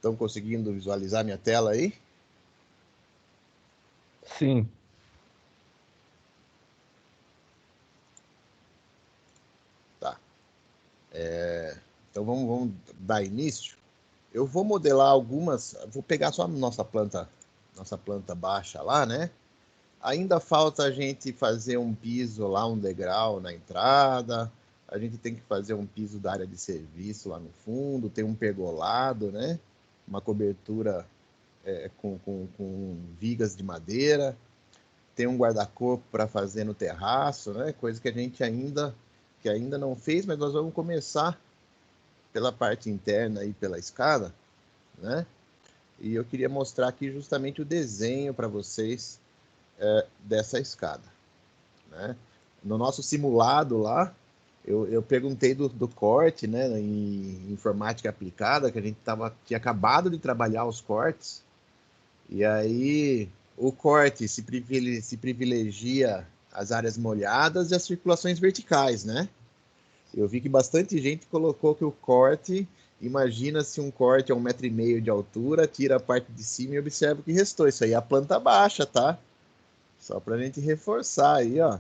Estão conseguindo visualizar minha tela aí? Sim. Tá. Então vamos dar início. Eu vou modelar algumas, vou pegar só a nossa planta baixa lá, né? Ainda falta a gente fazer um piso lá, um degrau na entrada. A gente tem que fazer um piso da área de serviço lá no fundo. Tem um pergolado, né? Uma cobertura com vigas de madeira. Tem um guarda-corpo para fazer no terraço, né? Coisa que a gente ainda não fez, mas nós vamos começar pela parte interna e pela escada, né? E eu queria mostrar aqui justamente o desenho para vocês dessa escada, né? No nosso simulado lá, eu perguntei do corte, né, em informática aplicada, que a gente tinha acabado de trabalhar os cortes, e aí o corte se privilegia as áreas molhadas e as circulações verticais, né? Eu vi que bastante gente colocou que o corte, imagina se um corte é 1,5 m de altura, tira a parte de cima e observa o que restou. Isso aí é a planta baixa, tá? Só para a gente reforçar aí, ó.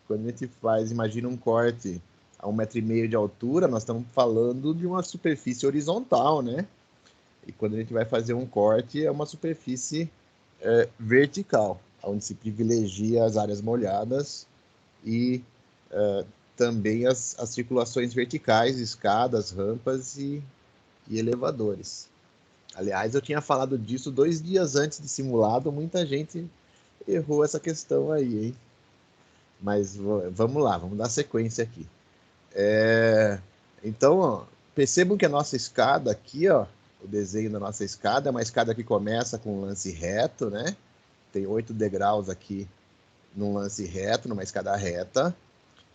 Quando a gente faz, imagina um corte a 1,5 m de altura, nós estamos falando de uma superfície horizontal, né? E quando a gente vai fazer um corte, é uma superfície vertical, onde se privilegia as áreas molhadas e também as circulações verticais, escadas, rampas e elevadores. Aliás, eu tinha falado disso 2 dias antes de simulado, muita gente errou essa questão aí, hein? Mas vamos lá, vamos dar sequência aqui. Então, ó, percebam que a nossa escada aqui, ó, o desenho da nossa escada é uma escada que começa com um lance reto, né? Tem 8 degraus aqui num lance reto, numa escada reta.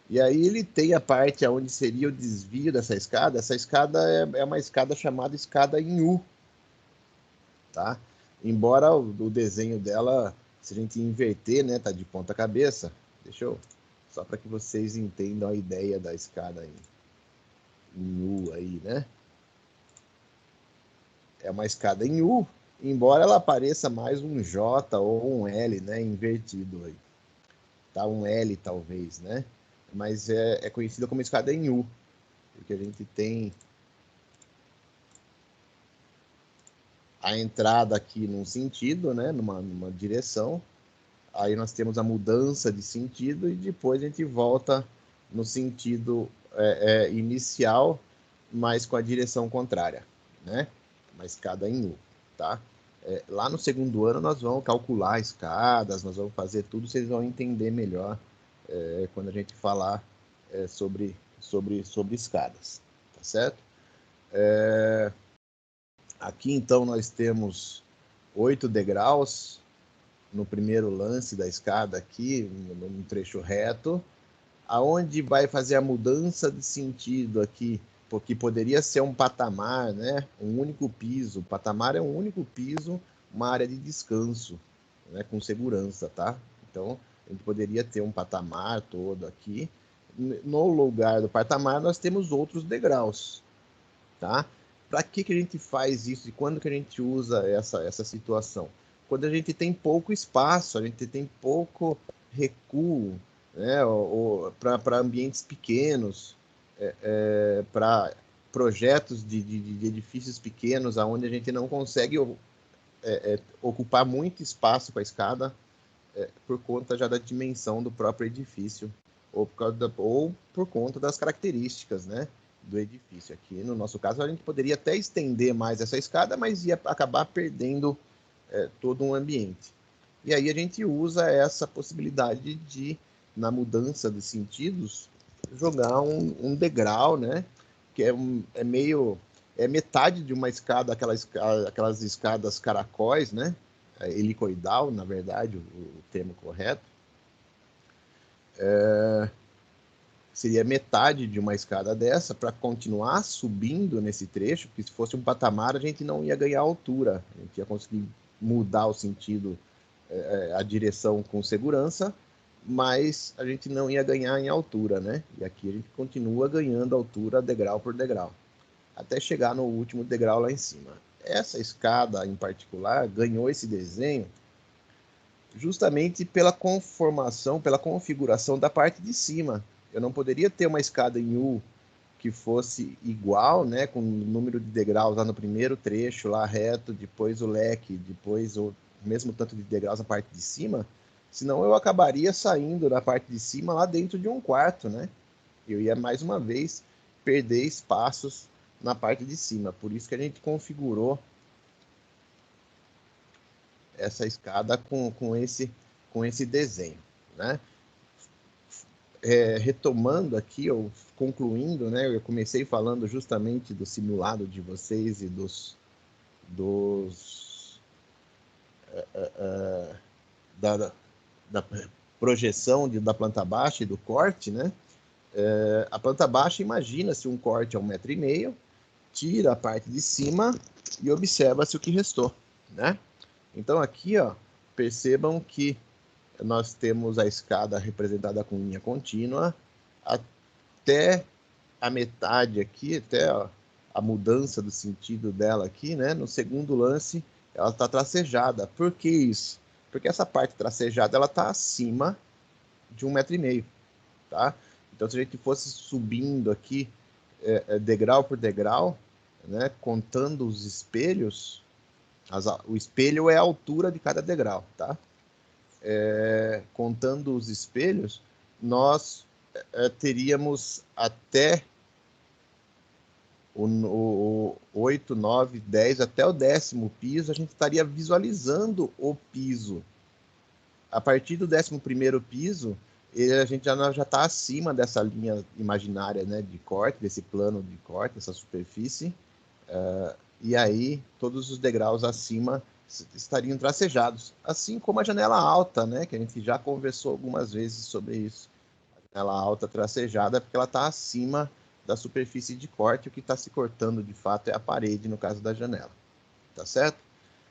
E aí ele tem a parte onde seria o desvio dessa escada. Essa escada é uma escada chamada escada em U, tá? Embora o desenho dela, se a gente inverter, né, tá de ponta cabeça. Deixa eu, só para que vocês entendam a ideia da escada em U aí, né? É uma escada em U, embora ela pareça mais um J ou um L, né, invertido aí. Tá, um L talvez, né? Mas é conhecida como escada em U, porque a gente tem a entrada aqui num sentido, né, numa direção. Aí nós temos a mudança de sentido e depois a gente volta no sentido inicial, mas com a direção contrária, né? Uma escada em U, tá? Lá no segundo ano nós vamos calcular escadas, nós vamos fazer tudo, vocês vão entender melhor quando a gente falar sobre escadas, tá certo? Aqui então nós temos 8 degraus no primeiro lance da escada aqui, num trecho reto, aonde vai fazer a mudança de sentido aqui, porque poderia ser um patamar, né? Um único piso. O patamar é um único piso, uma área de descanso, né? Com segurança, tá? Então, a gente poderia ter um patamar todo aqui. No lugar do patamar, nós temos outros degraus, tá? Para que a gente faz isso e quando que a gente usa essa situação? Quando a gente tem pouco espaço, a gente tem pouco recuo, né? Para ambientes pequenos, para projetos de edifícios pequenos, onde a gente não consegue ocupar muito espaço com a escada por conta já da dimensão do próprio edifício ou por conta das características, né, do edifício. Aqui, no nosso caso, a gente poderia até estender mais essa escada, mas ia acabar perdendo todo um ambiente. E aí a gente usa essa possibilidade de, na mudança de sentidos, jogar um degrau, né, que é metade de uma escada, aquelas escadas caracóis, né, helicoidal, na verdade, o termo correto. Seria metade de uma escada dessa para continuar subindo nesse trecho, porque se fosse um patamar a gente não ia ganhar altura, a gente ia conseguir mudar o sentido, a direção com segurança, mas a gente não ia ganhar em altura, né? E aqui a gente continua ganhando altura degrau por degrau, até chegar no último degrau lá em cima. essa escada em particular ganhou esse desenho justamente pela conformação, pela configuração da parte de cima. Eu não poderia ter uma escada em U que fosse igual, né, com o número de degraus lá no primeiro trecho, lá reto, depois o leque, depois o mesmo tanto de degraus na parte de cima, senão eu acabaria saindo da parte de cima lá dentro de um quarto, né? Eu ia mais uma vez perder espaços na parte de cima. Por isso que a gente configurou essa escada com esse desenho, né? Retomando aqui, ou concluindo, né? Eu comecei falando justamente do simulado de vocês e da projeção da planta baixa e do corte, né? A planta baixa, imagina-se um corte a 1,5 m, tira a parte de cima e observa-se o que restou, né? Então aqui, ó, percebam que nós temos a escada representada com linha contínua até a metade aqui, até a mudança do sentido dela aqui, né? No segundo lance, ela está tracejada. Por que isso? Porque essa parte tracejada, ela está acima de 1,5 m, tá? Então, se a gente fosse subindo aqui, degrau por degrau, né? Contando os espelhos, o espelho é a altura de cada degrau, tá? Contando os espelhos, nós teríamos até o 8, 9, 10, até o 10º piso, a gente estaria visualizando o piso. A partir do 11º piso, a gente já está acima dessa linha imaginária, né, de corte, desse plano de corte, dessa superfície, e aí todos os degraus acima estariam tracejados, assim como a janela alta, né, que a gente já conversou algumas vezes sobre isso. A janela alta tracejada, porque ela está acima da superfície de corte, o que está se cortando de fato é a parede, no caso da janela, tá certo?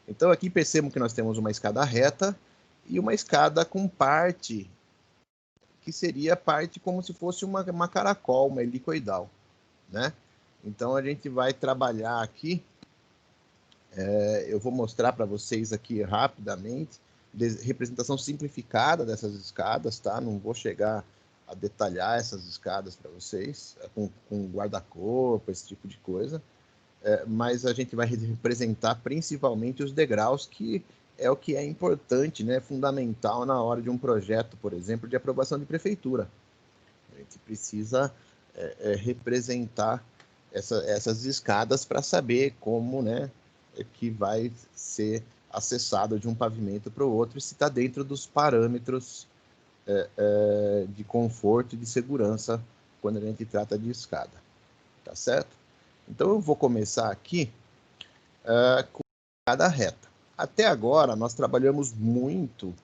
Então aqui percebam que nós temos uma escada reta e uma escada com parte, que seria parte como se fosse uma caracol, uma helicoidal, né? Então a gente vai trabalhar aqui, eu vou mostrar para vocês aqui rapidamente, representação simplificada dessas escadas, tá? Não vou chegar a detalhar essas escadas para vocês, com guarda-corpo, esse tipo de coisa, mas a gente vai representar principalmente os degraus, que é o que é importante, né, fundamental na hora de um projeto, por exemplo, de aprovação de prefeitura. A gente precisa representar essas escadas para saber como, né, que vai ser acessado de um pavimento para o outro e se está dentro dos parâmetros de conforto e de segurança quando a gente trata de escada, tá certo? Então eu vou começar aqui com escada reta. Até agora nós trabalhamos muito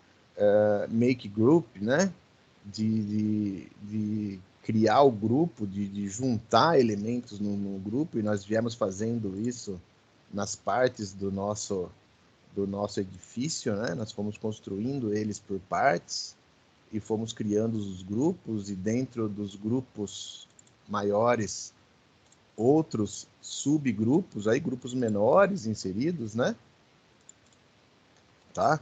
make group, né? De criar o grupo, de juntar elementos no grupo, e nós viemos fazendo isso nas partes do nosso edifício, né? Nós fomos construindo eles por partes e fomos criando os grupos, e dentro dos grupos maiores, outros subgrupos, aí grupos menores inseridos, né? Tá?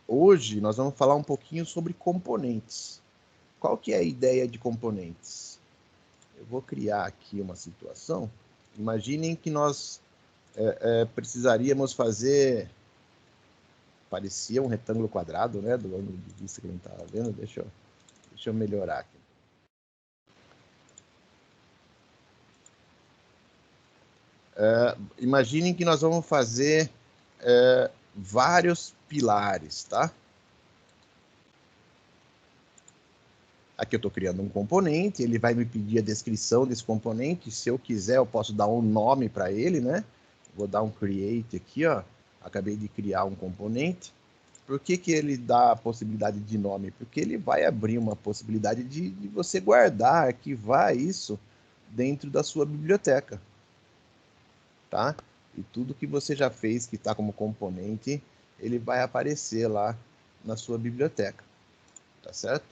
Hoje nós vamos falar um pouquinho sobre componentes. Qual que é a ideia de componentes? Eu vou criar aqui uma situação. Imaginem que nós precisaríamos fazer... Parecia um retângulo quadrado, né? Do ângulo de vista que a gente estava vendo. Deixa eu melhorar aqui. Imaginem que nós vamos fazer vários pilares, tá? Aqui eu estou criando um componente, ele vai me pedir a descrição desse componente. Se eu quiser, eu posso dar um nome para ele, né? Vou dar um create aqui, ó. Acabei de criar um componente. Por que ele dá a possibilidade de nome? Porque ele vai abrir uma possibilidade de você guardar, arquivar isso dentro da sua biblioteca, tá? E tudo que você já fez que está como componente, ele vai aparecer lá na sua biblioteca, tá certo?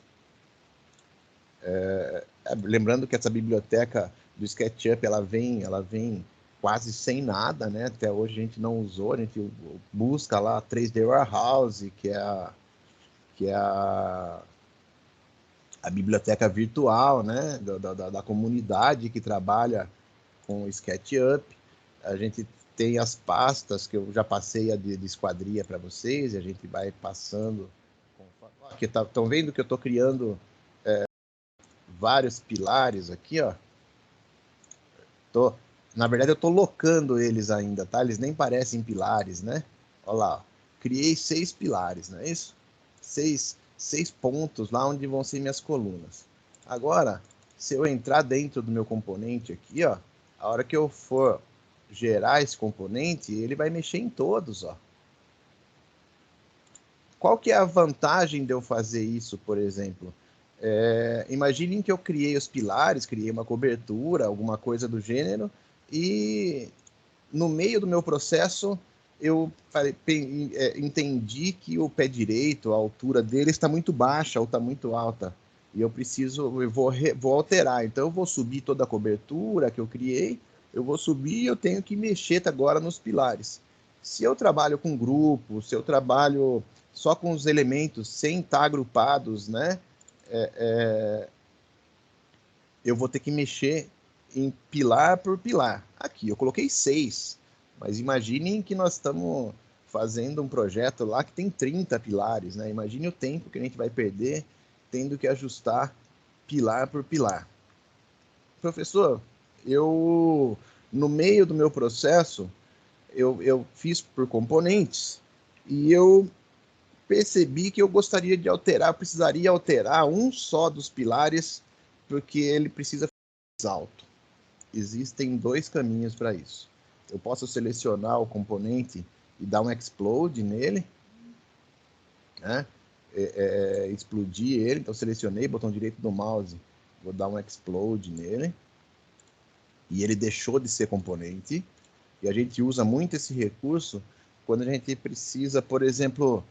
Lembrando que essa biblioteca do SketchUp, ela vem quase sem nada, né? Até hoje a gente não usou, a gente busca lá 3D Warehouse, que é a biblioteca virtual, né? Da comunidade que trabalha com o SketchUp. A gente tem as pastas que eu já passei a de esquadria para vocês, e a gente vai passando. Aqui estão vendo que eu estou criando vários pilares aqui, ó. Na verdade, eu estou locando eles ainda, tá? Eles nem parecem pilares, né? Olha lá, ó. Criei 6 pilares, não é isso? 6 pontos lá onde vão ser minhas colunas. Agora, se eu entrar dentro do meu componente aqui, ó, a hora que eu for gerar esse componente, ele vai mexer em todos, ó. Qual que é a vantagem de eu fazer isso, por exemplo? Imaginem que eu criei os pilares, criei uma cobertura, alguma coisa do gênero, e no meio do meu processo eu entendi que o pé direito, a altura dele está muito baixa ou está muito alta. E eu vou alterar. Então eu vou subir toda a cobertura que eu criei, eu vou subir e eu tenho que mexer agora nos pilares. Se eu trabalho com grupo, se eu trabalho só com os elementos, sem estar agrupados, né? Eu vou ter que mexer em pilar por pilar. Aqui, eu coloquei 6, mas imaginem que nós estamos fazendo um projeto lá que tem 30 pilares, né? Imagine o tempo que a gente vai perder tendo que ajustar pilar por pilar. Professor, no meio do meu processo, eu fiz por componentes e eu percebi que eu gostaria de precisaria alterar um só dos pilares, porque ele precisa ficar mais alto. Existem 2 caminhos para isso. Eu posso selecionar o componente e dar um explode nele, né? Explodir ele. Então, selecionei, botão direito do mouse, vou dar um explode nele, e ele deixou de ser componente. E a gente usa muito esse recurso quando a gente precisa, por exemplo,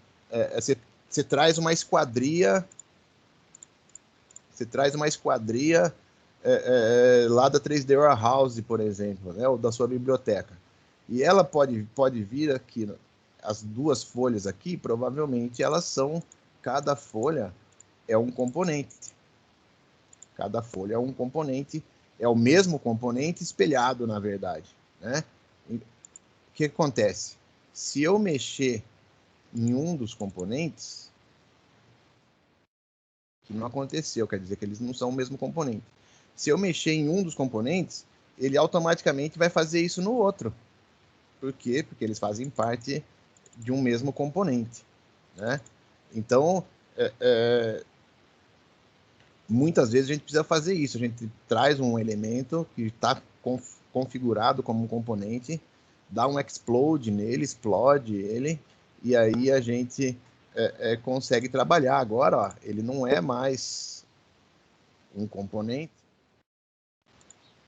você traz uma esquadria, lá da 3D Warehouse, por exemplo, né, ou da sua biblioteca. E ela pode vir aqui, as 2 folhas aqui, provavelmente elas são, cada folha é um componente. Cada folha é um componente, é o mesmo componente espelhado, na verdade, né? O que acontece? Se eu mexer em um dos componentes, que não aconteceu, quer dizer que eles não são o mesmo componente. Se eu mexer em um dos componentes, ele automaticamente vai fazer isso no outro. Por quê? Porque eles fazem parte de um mesmo componente, né? Então, muitas vezes a gente precisa fazer isso. A gente traz um elemento que está configurado como um componente, dá um explode nele, explode ele, e aí a gente consegue trabalhar. Agora, ó, ele não é mais um componente,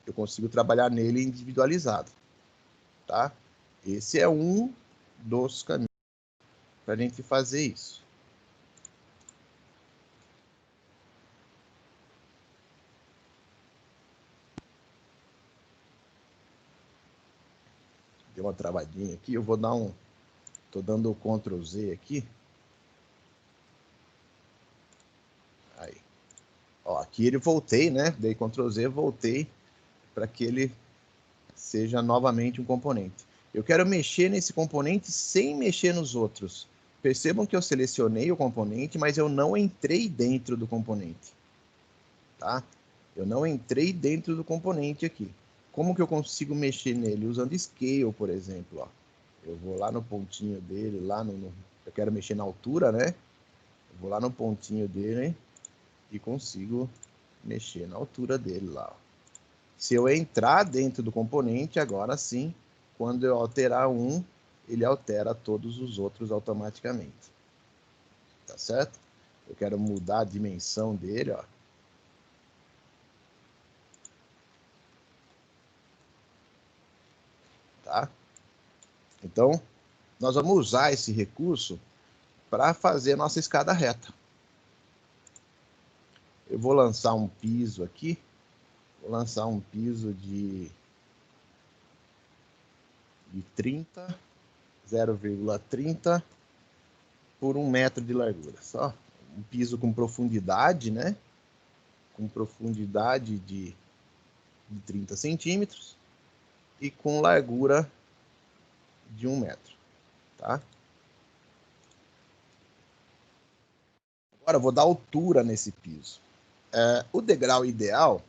eu consigo trabalhar nele individualizado, tá? Esse é um dos caminhos para a gente fazer isso. Deu uma travadinha aqui, eu vou dar tô dando o Ctrl Z aqui. Aí. Ó, aqui ele voltei, né? Dei Ctrl Z, voltei para que ele seja novamente um componente. Eu quero mexer nesse componente sem mexer nos outros. Percebam que eu selecionei o componente, mas eu não entrei dentro do componente, tá? Eu não entrei dentro do componente aqui. Como que eu consigo mexer nele? Usando Scale, por exemplo, ó. Eu vou lá no pontinho dele, eu quero mexer na altura, né? Eu vou lá no pontinho dele e consigo mexer na altura dele lá, ó. Se eu entrar dentro do componente, agora sim, quando eu alterar um, ele altera todos os outros automaticamente. Tá certo? Eu quero mudar a dimensão dele, ó. Tá? Então, nós vamos usar esse recurso para fazer a nossa escada reta. Eu vou lançar um piso aqui. Vou lançar um piso de de 30, 0,30 por 1 metro de largura. Só um piso com profundidade, né? Com profundidade de 30 centímetros e com largura de 1 metro, tá? Agora eu vou dar altura nesse piso. O degrau ideal,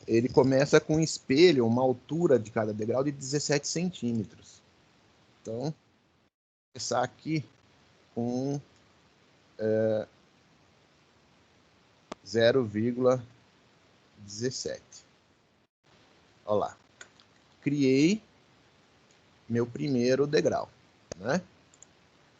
ele começa com um espelho, uma altura de cada degrau de 17 centímetros. Então, vou começar aqui com 0,17. Olha lá. Criei meu primeiro degrau, né?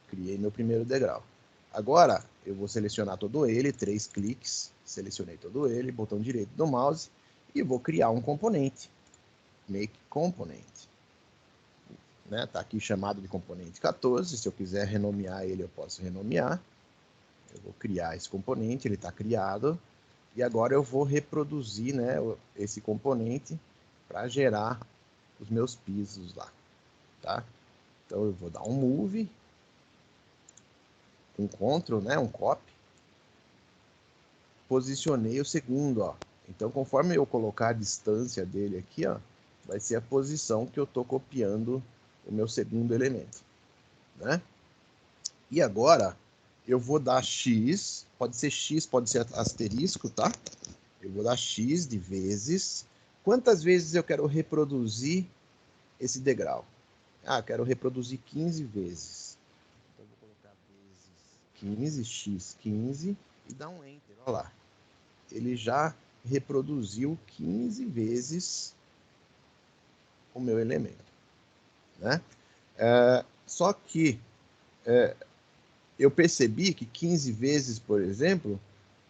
Criei meu primeiro degrau. Agora, eu vou selecionar todo ele, 3 cliques, selecionei todo ele, botão direito do mouse, e vou criar um componente. Make component. Né? Tá aqui chamado de componente 14, se eu quiser renomear ele, eu posso renomear. Eu vou criar esse componente, ele está criado, e agora eu vou reproduzir, né, esse componente para gerar os meus pisos lá, tá? Então eu vou dar um move, um Ctrl, né, um copy, posicionei o segundo, ó. Então conforme eu colocar a distância dele aqui, ó, vai ser a posição que eu estou copiando o meu segundo elemento, né? E agora eu vou dar X, pode ser asterisco, tá? Eu vou dar X de vezes. Quantas vezes eu quero reproduzir esse degrau? Ah, eu quero reproduzir 15 vezes. Então, eu vou colocar vezes 15, X 15, e dar um Enter. Olha lá. Ele já reproduziu 15 vezes o meu elemento, né? Só que eu percebi que 15 vezes, por exemplo,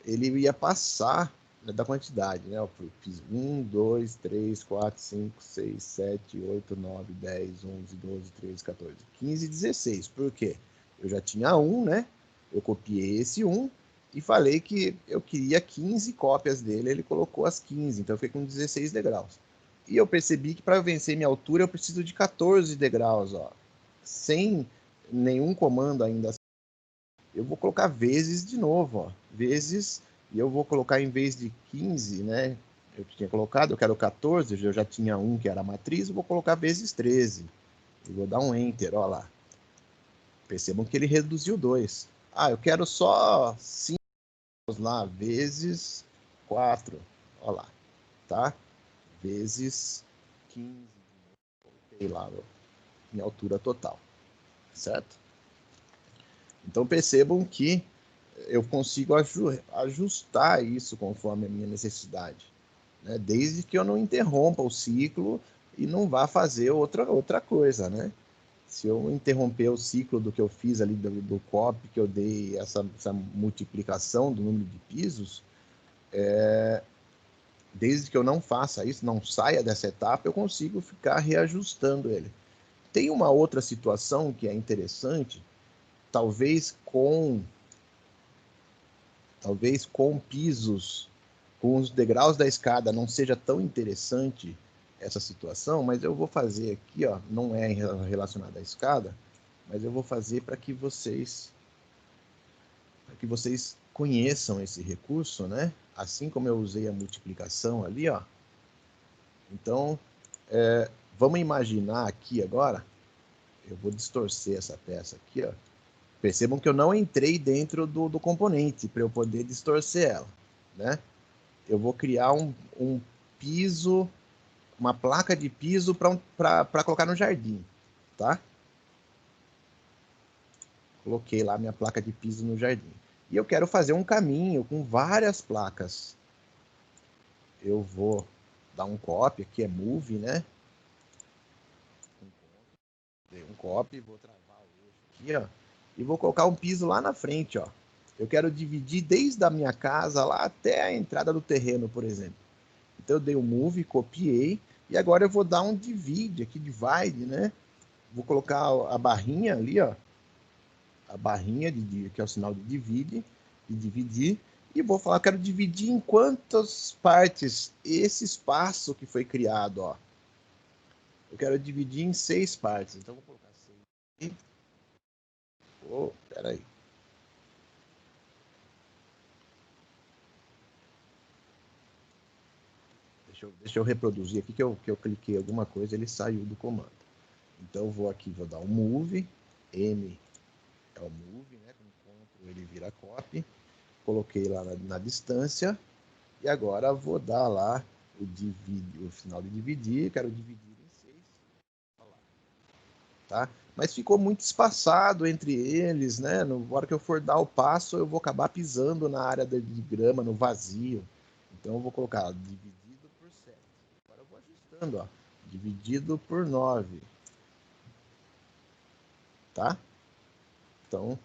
ele ia passar da quantidade, né? Eu fiz 1, 2, 3, 4, 5, 6, 7, 8, 9, 10, 11, 12, 13, 14, 15, 16. Por quê? Eu já tinha 1, né? Eu copiei esse 1 e falei que eu queria 15 cópias dele, ele colocou as 15, então eu fiquei com 16 degraus. E eu percebi que para vencer minha altura eu preciso de 14 degraus, ó. Sem nenhum comando ainda. Eu vou colocar vezes de novo, ó. Vezes, e eu vou colocar em vez de 15, né? Eu tinha colocado, eu quero 14, eu já tinha um que era a matriz, eu vou colocar vezes 13. E vou dar um Enter, ó lá. Percebam que ele reduziu 2. Ah, eu quero só 5 lá, vezes 4. Ó lá, tá? Vezes 15. Coloquei lá minha altura total, certo? Então percebam que eu consigo ajustar isso conforme a minha necessidade, né? Desde que eu não interrompa o ciclo e não vá fazer outra coisa, né? Se eu interromper o ciclo do que eu fiz ali do copy, que eu dei essa multiplicação do número de pisos, desde que eu não faça isso, não saia dessa etapa, eu consigo ficar reajustando ele. Tem uma outra situação que é interessante, talvez com pisos, com os degraus da escada não seja tão interessante essa situação, mas eu vou fazer aqui, ó, não é relacionado à escada, mas eu vou fazer para que vocês conheçam esse recurso, né? Assim como eu usei a multiplicação ali, ó. Então, vamos imaginar aqui agora, eu vou distorcer essa peça aqui, ó. Percebam que eu não entrei dentro do componente para eu poder distorcer ela, né? Eu vou criar um piso, uma placa de piso para colocar no jardim, tá? Coloquei lá minha placa de piso no jardim. E eu quero fazer um caminho com várias placas. Eu vou dar um copy, aqui é move, né? Dei um copy, vou travar o eixo aqui, ó. E vou colocar um piso lá na frente, ó. Eu quero dividir desde a minha casa lá até a entrada do terreno, por exemplo. Então eu dei um move, copiei, e agora eu vou dar um divide aqui, divide, né? Vou colocar a barrinha ali, ó. A barrinha, que é o sinal de divide, de dividir, e vou falar, quero dividir em quantas partes esse espaço que foi criado, ó. Eu quero dividir em 6 partes. Então, vou colocar 6 aqui. Oh, peraí. Deixa eu reproduzir aqui, que eu cliquei alguma coisa, ele saiu do comando. Então, eu vou aqui, vou dar um move. M é o move, né? Com Ctrl ele vira copy. Coloquei lá na distância. E agora vou dar lá o final de dividir. Quero dividir em 6. Tá? Mas ficou muito espaçado entre eles, né? Na hora que eu for dar o passo, eu vou acabar pisando na área de grama, no vazio. Então eu vou colocar dividido por 7. Agora eu vou ajustando, ó. Dividido por 9. Tá? Então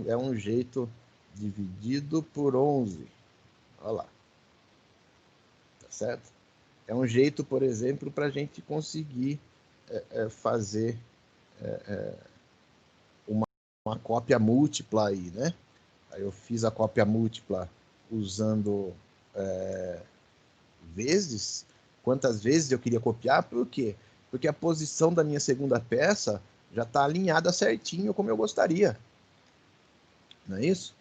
é um jeito dividido por 11. Olha lá. Tá certo? É um jeito, por exemplo, para a gente conseguir fazer uma cópia múltipla aí, né? Aí eu fiz a cópia múltipla usando vezes. Quantas vezes eu queria copiar? Por quê? Porque a posição da minha segunda peça já está alinhada certinho como eu gostaria. Não é isso?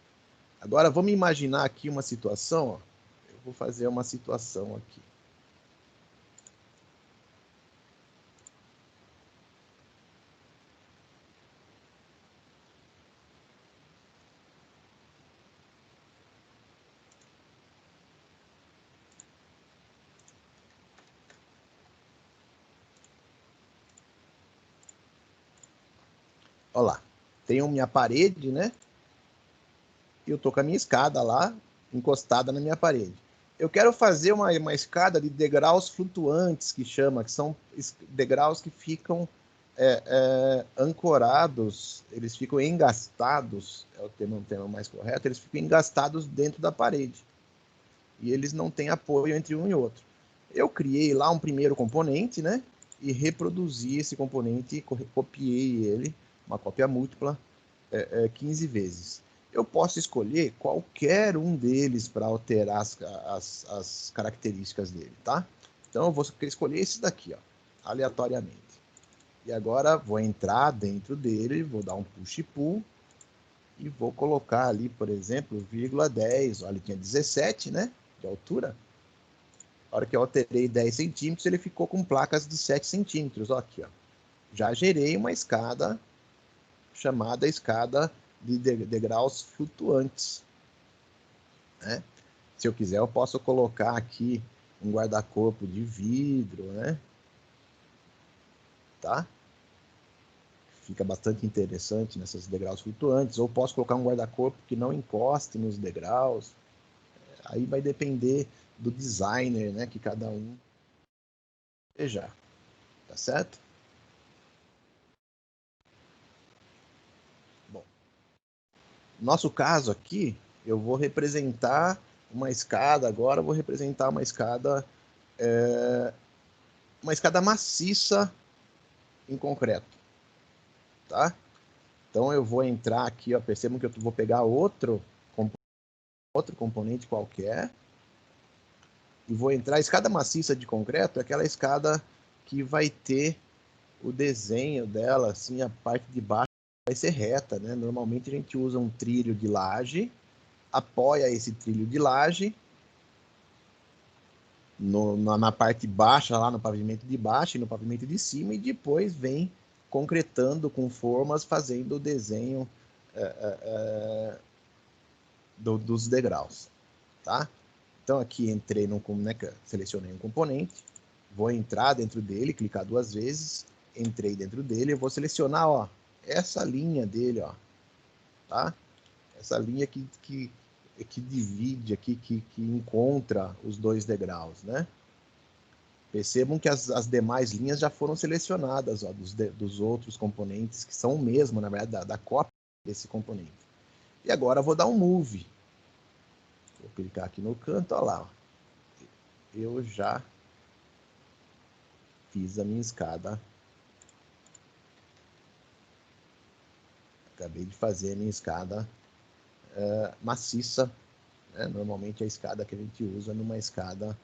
Agora vamos imaginar aqui uma situação. Ó. Eu vou fazer uma situação aqui. Olha lá. Tenho minha parede, né? E eu tô com a minha escada lá, encostada na minha parede. Eu quero fazer uma escada de degraus flutuantes, que chama, que são degraus que ficam ancorados, eles ficam engastados, é o termo mais correto, eles ficam engastados dentro da parede. E eles não têm apoio entre um e outro. Eu criei lá um primeiro componente, né? E reproduzi esse componente, copiei ele, uma cópia múltipla, 15 vezes. Eu posso escolher qualquer um deles para alterar as características dele, tá? Então eu vou escolher esse daqui, ó, aleatoriamente. E agora vou entrar dentro dele, vou dar um push e pull e vou colocar ali, por exemplo, 0,10. Olha, tinha 17, né, de altura. A hora que eu alterei 10 centímetros, ele ficou com placas de 7 centímetros. Ó, aqui, ó. Já gerei uma escada chamada escada de degraus flutuantes. Né? Se eu quiser, eu posso colocar aqui um guarda-corpo de vidro, né? Tá? Fica bastante interessante nessas degraus flutuantes. Ou posso colocar um guarda-corpo que não encoste nos degraus. Aí vai depender do designer, né? Que cada um desejar. Tá certo? Bom, no nosso caso aqui, eu vou representar uma escada agora, vou representar uma escada maciça em concreto, tá? Então eu vou entrar aqui, ó, percebam que eu vou pegar outro componente qualquer e vou entrar. A escada maciça de concreto é aquela escada que vai ter o desenho dela, assim, a parte de baixo vai ser reta, né? Normalmente a gente usa um trilho de laje, apoia esse trilho de laje na parte baixa, lá no pavimento de baixo e no pavimento de cima, e depois vem concretando com formas, fazendo o desenho dos degraus, tá? Então aqui entrei né, selecionei um componente, vou entrar dentro dele, clicar 2 vezes, entrei dentro dele, eu vou selecionar, ó, essa linha dele, ó, tá? Essa linha que divide aqui, que encontra os 2 degraus, né? Percebam que as demais linhas já foram selecionadas, ó, dos outros componentes, que são o mesmo, na verdade, da cópia desse componente. E agora eu vou dar um move. Vou clicar aqui no canto, olha lá. Ó. Eu já fiz a minha escada. Acabei de fazer a minha escada maciça. Né? Normalmente a escada que a gente usa numa escada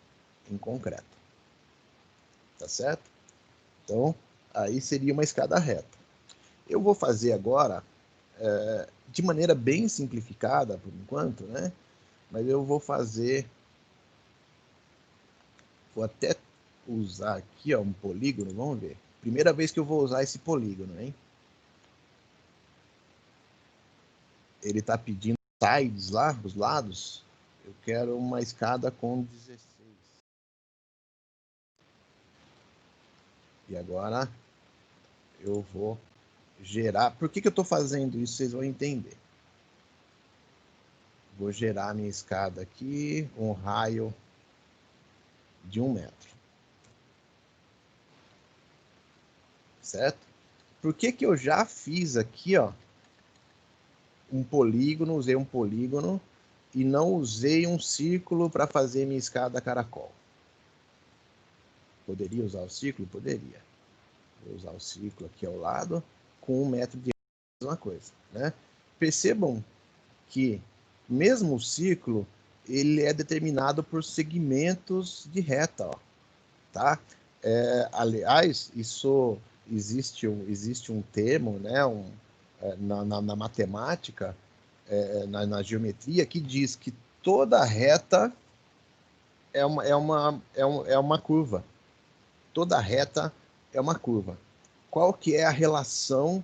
em concreto. Tá certo? Então, aí seria uma escada reta. Eu vou fazer agora, de maneira bem simplificada, por enquanto, né? Mas eu vou fazer... Vou até usar aqui, ó, um polígono, vamos ver. Primeira vez que eu vou usar esse polígono, hein? Ele está pedindo sides lá, os lados. Eu quero uma escada com 16. E agora eu vou gerar... Por que eu estou fazendo isso? Vocês vão entender. Vou gerar a minha escada aqui, um raio de 1 metro. Certo? Por que eu já fiz aqui, ó, um polígono, usei um polígono e não usei um círculo para fazer minha escada caracol? Poderia usar o círculo? Poderia. Vou usar o círculo aqui ao lado, com 1 metro de mesma coisa, né? Percebam que mesmo o círculo, ele é determinado por segmentos de reta, ó, tá? Aliás, isso existe um termo, né? Na matemática, na geometria, que diz que toda reta é uma curva. Toda reta é uma curva. Qual que é a relação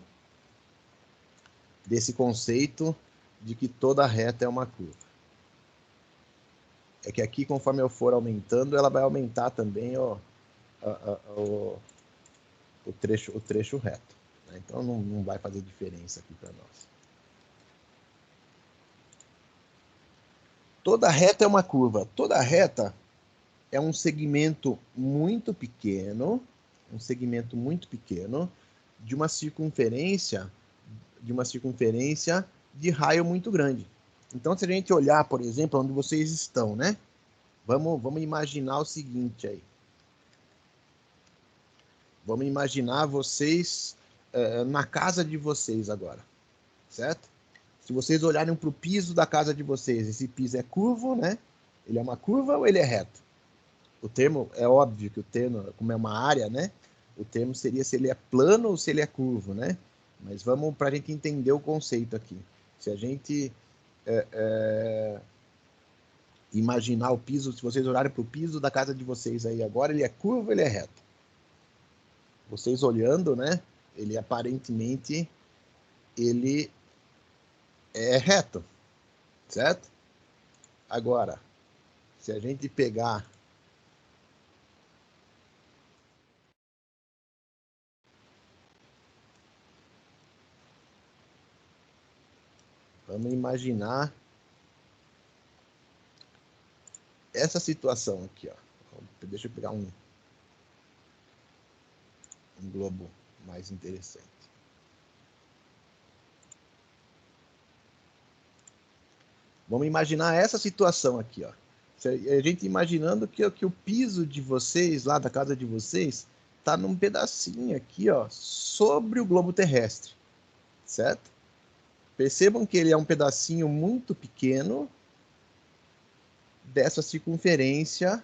desse conceito de que toda reta é uma curva? É que aqui, conforme eu for aumentando, ela vai aumentar também o trecho reto, né? Então não vai fazer diferença aqui para nós. Toda reta é uma curva. Toda reta é um segmento muito pequeno, de uma circunferência de raio muito grande. Então, se a gente olhar, por exemplo, onde vocês estão, né? Vamos imaginar o seguinte aí. Vamos imaginar vocês na casa de vocês agora, certo? Se vocês olharem para o piso da casa de vocês, esse piso é curvo, né? Ele é uma curva ou ele é reto? O termo, é óbvio que o termo, como é uma área, né? O termo seria se ele é plano ou se ele é curvo, né? Mas vamos para a gente entender o conceito aqui. Se a gente imaginar o piso, se vocês olharem para o piso da casa de vocês aí agora, ele é curvo ou ele é reto? Vocês olhando, né? Ele aparentemente ele é reto, certo? Agora, se a gente pegar vamos imaginar essa situação aqui, ó. Deixa eu pegar um globo mais interessante. Vamos imaginar essa situação aqui, ó. A gente imaginando que o piso de vocês, lá da casa de vocês, tá num pedacinho aqui, ó, sobre o globo terrestre, certo? Percebam que ele é um pedacinho muito pequeno dessa circunferência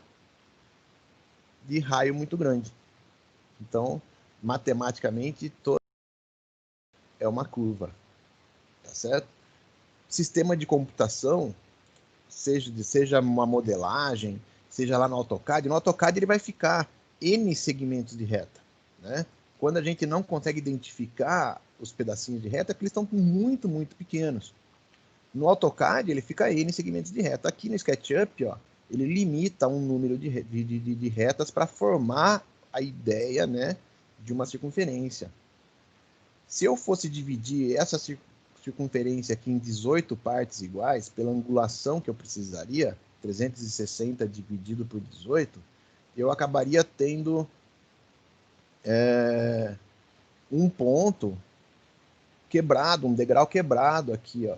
de raio muito grande. Então, matematicamente, toda é uma curva, tá certo? Sistema de computação, seja uma modelagem, seja lá no AutoCAD, ele vai ficar N segmentos de reta, né? Quando a gente não consegue identificar os pedacinhos de reta, é porque eles estão muito, muito pequenos. No AutoCAD, ele fica N segmentos de reta. Aqui no SketchUp, ó, ele limita um número de retas para formar a ideia, né, de uma circunferência. Se eu fosse dividir essa circunferência aqui em 18 partes iguais, pela angulação que eu precisaria, 360 dividido por 18, eu acabaria tendo um ponto quebrado, um degrau quebrado aqui, ó.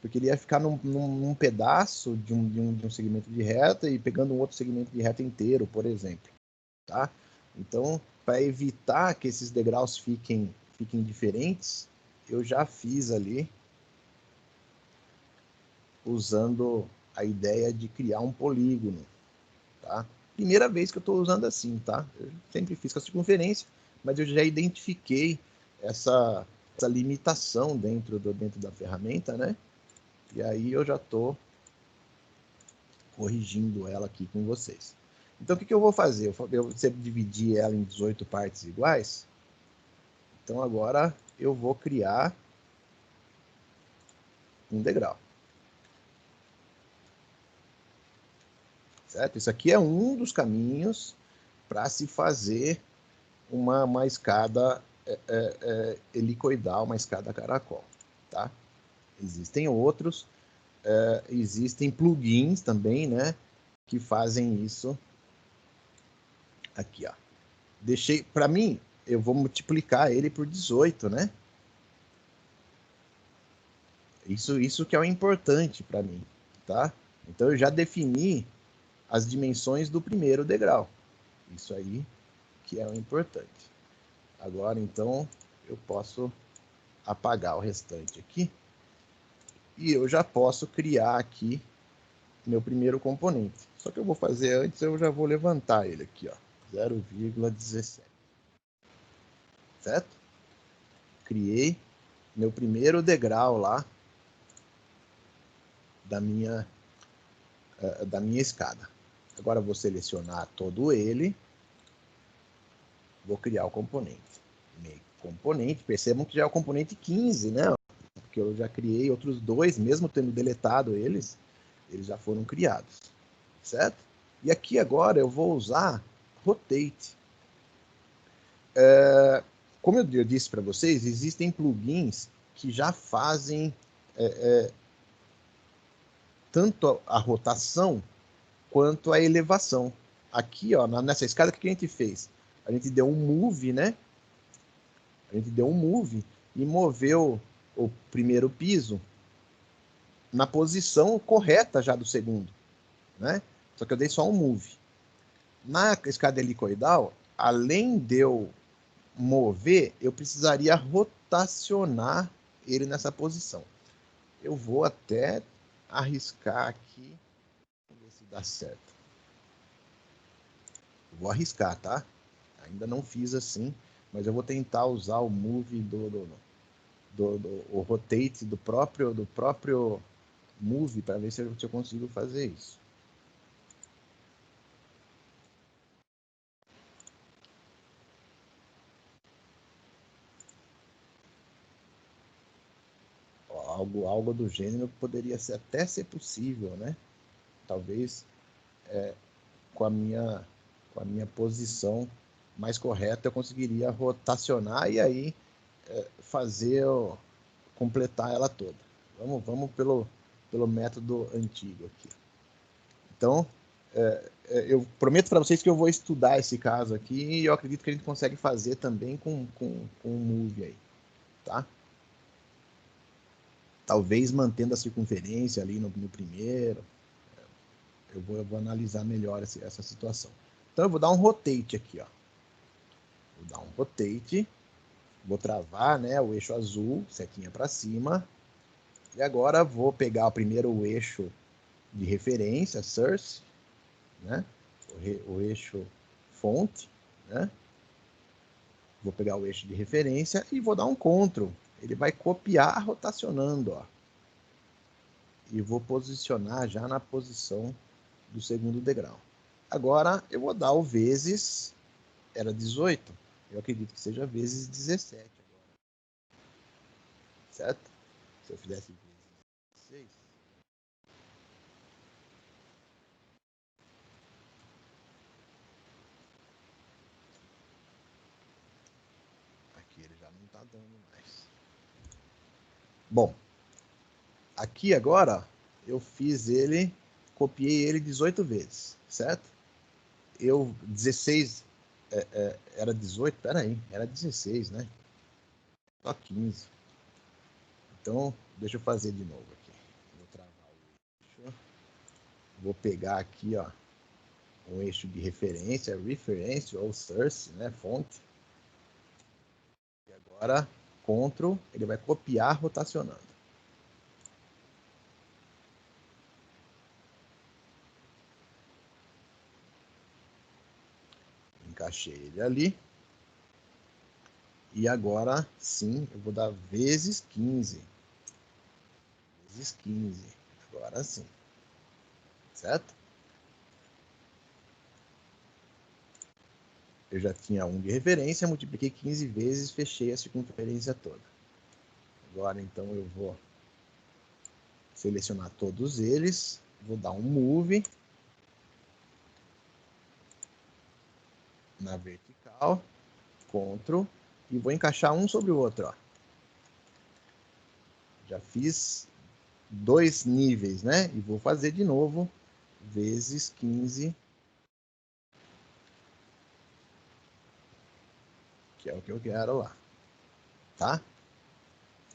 Porque ele ia ficar num pedaço de um segmento de reta e pegando um outro segmento de reta inteiro, por exemplo, tá? Então, para evitar que esses degraus fiquem diferentes, eu já fiz ali usando a ideia de criar um polígono, tá? Primeira vez que eu estou usando assim, tá? Eu sempre fiz com a circunferência, mas eu já identifiquei essa limitação dentro da ferramenta, né? E aí eu já estou corrigindo ela aqui com vocês. Então, o que eu vou fazer? Eu sempre dividi ela em 18 partes iguais. Então, agora eu vou criar um degrau. Certo? Isso aqui é um dos caminhos para se fazer uma escada helicoidal, uma escada caracol. Tá? Existem outros, existem plugins também, né, que fazem isso aqui, ó. Deixei, para mim, eu vou multiplicar ele por 18, né? Isso que é o importante para mim, tá? Então eu já defini as dimensões do primeiro degrau. Isso aí que é o importante. Agora, então, eu posso apagar o restante aqui. E eu já posso criar aqui meu primeiro componente. Só que eu vou fazer antes, eu já vou levantar ele aqui, ó. 0,17. Certo? Criei meu primeiro degrau lá da minha escada. Agora eu vou selecionar todo ele, vou criar o componente. Componente, percebam que já é o componente 15, né? Porque eu já criei outros dois, mesmo tendo deletado eles já foram criados, certo? E aqui agora eu vou usar Rotate. Como eu disse para vocês, existem plugins que já fazem tanto a rotação quanto a elevação. Aqui, ó, nessa escada, o que a gente fez? A gente deu um move, né? A gente deu um move e moveu o primeiro piso na posição correta já do segundo, né? Só que eu dei só um move. Na escada helicoidal, além de eu mover, eu precisaria rotacionar ele nessa posição. Eu vou até arriscar aqui, ver se dá certo. Vou arriscar, tá? Ainda não fiz assim, mas eu vou tentar usar o move o rotate do próprio move para ver se eu consigo fazer isso. Algo do gênero poderia até ser possível, né? Talvez com a minha posição mais correta eu conseguiria rotacionar e aí completar ela toda. Vamos pelo método antigo aqui. Então, eu prometo para vocês que eu vou estudar esse caso aqui e eu acredito que a gente consegue fazer também com o Move aí, tá? Talvez mantendo a circunferência ali no primeiro. Eu vou analisar melhor essa situação. Então, eu vou dar um rotate aqui, ó. Vou dar um rotate. Vou travar, né, o eixo azul, setinha para cima. E agora vou pegar o primeiro eixo de referência, source, né? O eixo fonte, né? Vou pegar o eixo de referência e vou dar um Ctrl. Ele vai copiar rotacionando, ó. E vou posicionar já na posição do segundo degrau. Agora eu vou dar o vezes, era 18, eu acredito que seja vezes 17 agora. Certo? Se eu fizesse vezes 16, aqui ele já não está dando mais. Bom, aqui agora eu fiz ele, copiei ele 18 vezes, certo? 16 era 18, peraí, era 16, né? Só 15. Então, deixa eu fazer de novo aqui. Vou travar o eixo. Vou pegar aqui, ó, um eixo de referência, reference ou source, né, fonte. E agora, Ctrl, ele vai copiar rotacionando. Encaixei ele ali. E agora, sim, eu vou dar vezes 15. Vezes 15. Agora sim. Certo? Eu já tinha 1 de referência, multipliquei 15 vezes, fechei a circunferência toda. Agora, então, eu vou selecionar todos eles, vou dar um move na vertical, Ctrl, e vou encaixar um sobre o outro. Ó. Já fiz 2 níveis, né? E vou fazer de novo, vezes 15, que é o que eu quero lá. Tá?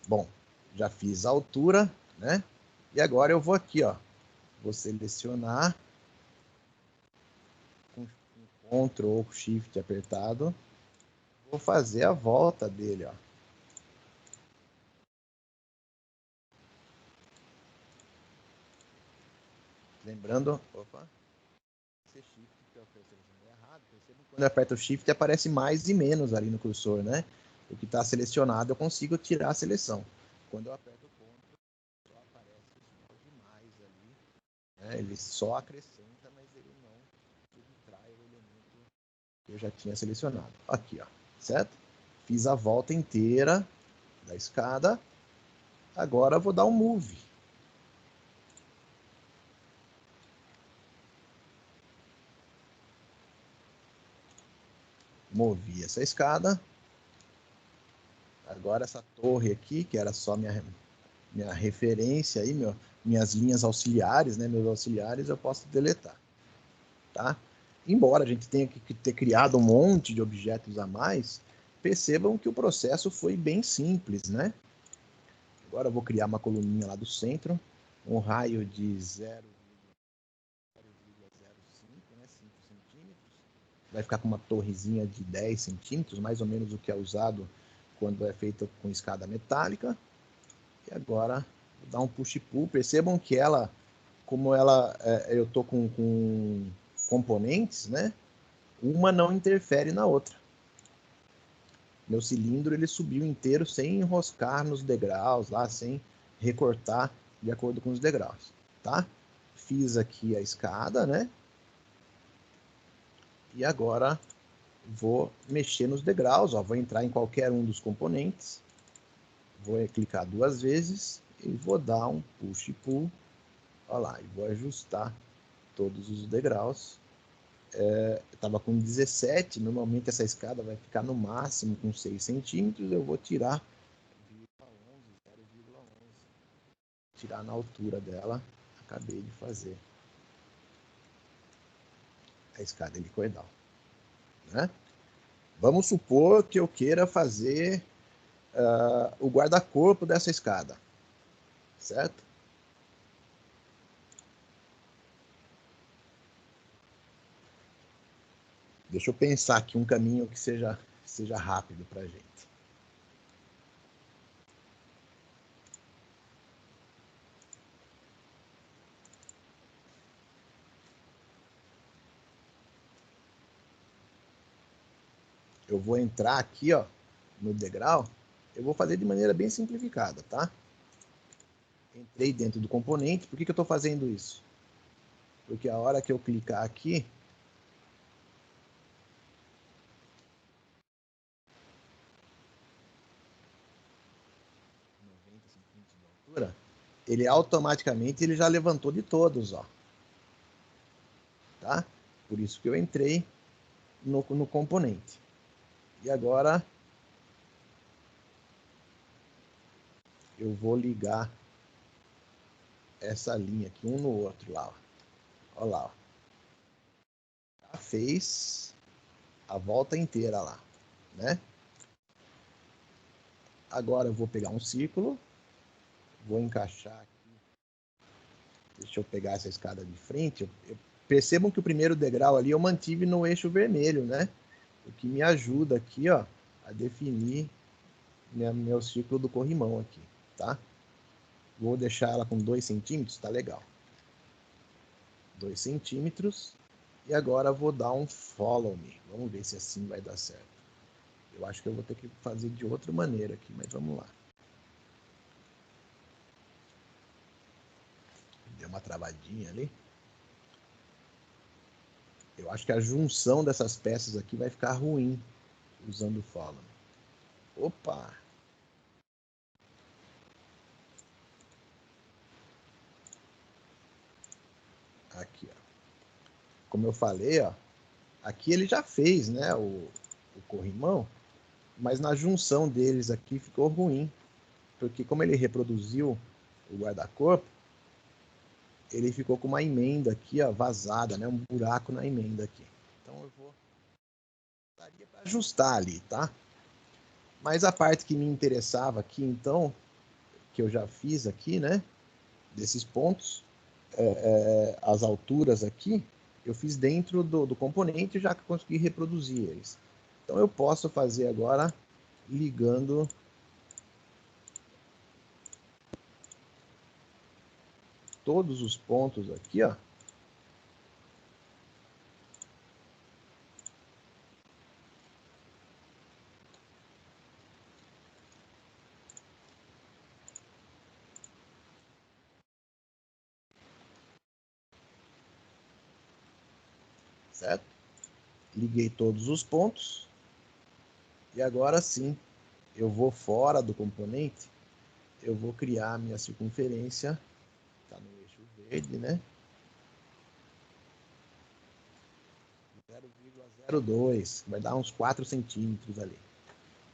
Bom, já fiz a altura, né? E agora eu vou aqui, ó. Vou selecionar com Ctrl ou Shift apertado. Vou fazer a volta dele, ó. Lembrando, opa, Shift, que eu selecionei errado. Quando eu aperto o Shift aparece mais e menos ali no cursor, né? O que está selecionado eu consigo tirar a seleção. Quando eu aperto o Ctrl, só aparece o mais ali. Né? Ele só acrescenta, mas ele não subtrai o elemento que eu já tinha selecionado. Aqui, ó, certo? Fiz a volta inteira da escada. Agora eu vou dar um move. Movi essa escada. Agora essa torre aqui, que era só minha referência aí, minhas linhas auxiliares, né, meus auxiliares, eu posso deletar, tá? Embora a gente tenha que ter criado um monte de objetos a mais, percebam que o processo foi bem simples, né? Agora eu vou criar uma coluninha lá do centro, um raio de 0,05, né, 5 centímetros. Vai ficar com uma torrezinha de 10 centímetros, mais ou menos o que é usado quando é feita com escada metálica. E agora vou dar um push-pull. Percebam que ela, como eu estou com componentes, né? Uma não interfere na outra. Meu cilindro ele subiu inteiro sem enroscar nos degraus, lá, sem recortar de acordo com os degraus, tá? Fiz aqui a escada, né? E agora vou mexer nos degraus, ó, vou entrar em qualquer um dos componentes, vou clicar 2 vezes e vou dar um push pull, olha lá, e vou ajustar todos os degraus. Eu estava com 17, normalmente essa escada vai ficar no máximo com 6 centímetros, eu vou tirar 0,11, tirar na altura dela, acabei de fazer a escada helicoidal, né? Vamos supor que eu queira fazer o guarda-corpo dessa escada, certo? Deixa eu pensar aqui um caminho que seja rápido para a gente. Eu vou entrar aqui, ó, no degrau. Eu vou fazer de maneira bem simplificada, tá? Entrei dentro do componente. Por que eu estou fazendo isso? Porque a hora que eu clicar aqui, ele automaticamente ele já levantou de todos, ó. Tá? Por isso que eu entrei no componente. E agora eu vou ligar essa linha aqui um no outro lá, ó. Olha lá, ó. Já fez a volta inteira lá, né? Agora eu vou pegar um círculo, vou encaixar aqui. Deixa eu pegar essa escada de frente. Percebam que o primeiro degrau ali eu mantive no eixo vermelho, né? O que me ajuda aqui, ó, a definir meu círculo do corrimão aqui, tá? Vou deixar ela com 2 centímetros, tá legal. 2 centímetros. E agora vou dar um follow me. Vamos ver se assim vai dar certo. Eu acho que eu vou ter que fazer de outra maneira aqui, mas vamos lá. Deu uma travadinha ali. Eu acho que a junção dessas peças aqui vai ficar ruim usando o follow. Opa! Aqui, ó. Como eu falei, ó, aqui ele já fez, né, o corrimão, mas na junção deles aqui ficou ruim, porque como ele reproduziu o guarda-corpo, ele ficou com uma emenda aqui, ó, vazada, né, um buraco na emenda aqui. Então eu vou daria para ajustar ali, tá? Mas a parte que me interessava aqui, então, que eu já fiz aqui, né, desses pontos, as alturas aqui, eu fiz dentro do componente, já que consegui reproduzir eles. Então eu posso fazer agora ligando todos os pontos aqui, ó. Certo? Liguei todos os pontos. E agora sim, eu vou fora do componente, eu vou criar a minha circunferência, tá no eixo verde, né? 0,02, vai dar uns 4 centímetros ali.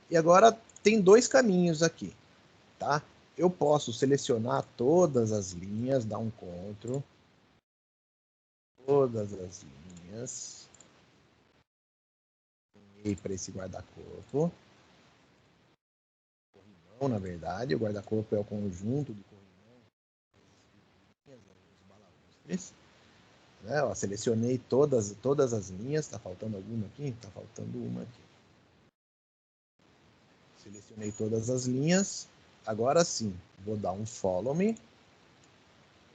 E agora tem dois caminhos aqui, tá? Eu posso selecionar todas as linhas, dar um CTRL, todas as linhas, e para esse guarda-corpo. Corrimão, na verdade, o guarda-corpo é o conjunto do corrimão, os balaústres. Né? Ó, selecionei todas as linhas, tá faltando alguma aqui? Tá faltando uma aqui. Selecionei todas as linhas. Agora sim, vou dar um Follow Me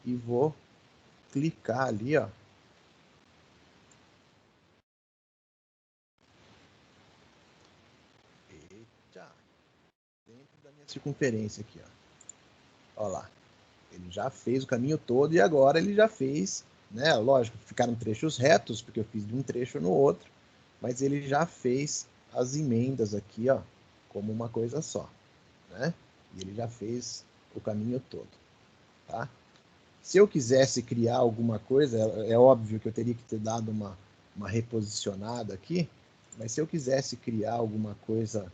e vou clicar ali, ó. Eita! Dentro da minha circunferência aqui, ó. Ó lá. Ele já fez o caminho todo e agora ele já fez, né? Lógico, ficaram trechos retos, porque eu fiz de um trecho no outro, mas ele já fez as emendas aqui, ó, como uma coisa só, né? E ele já fez o caminho todo, tá? Se eu quisesse criar alguma coisa, é óbvio que eu teria que ter dado uma reposicionada aqui, mas se eu quisesse criar alguma coisa,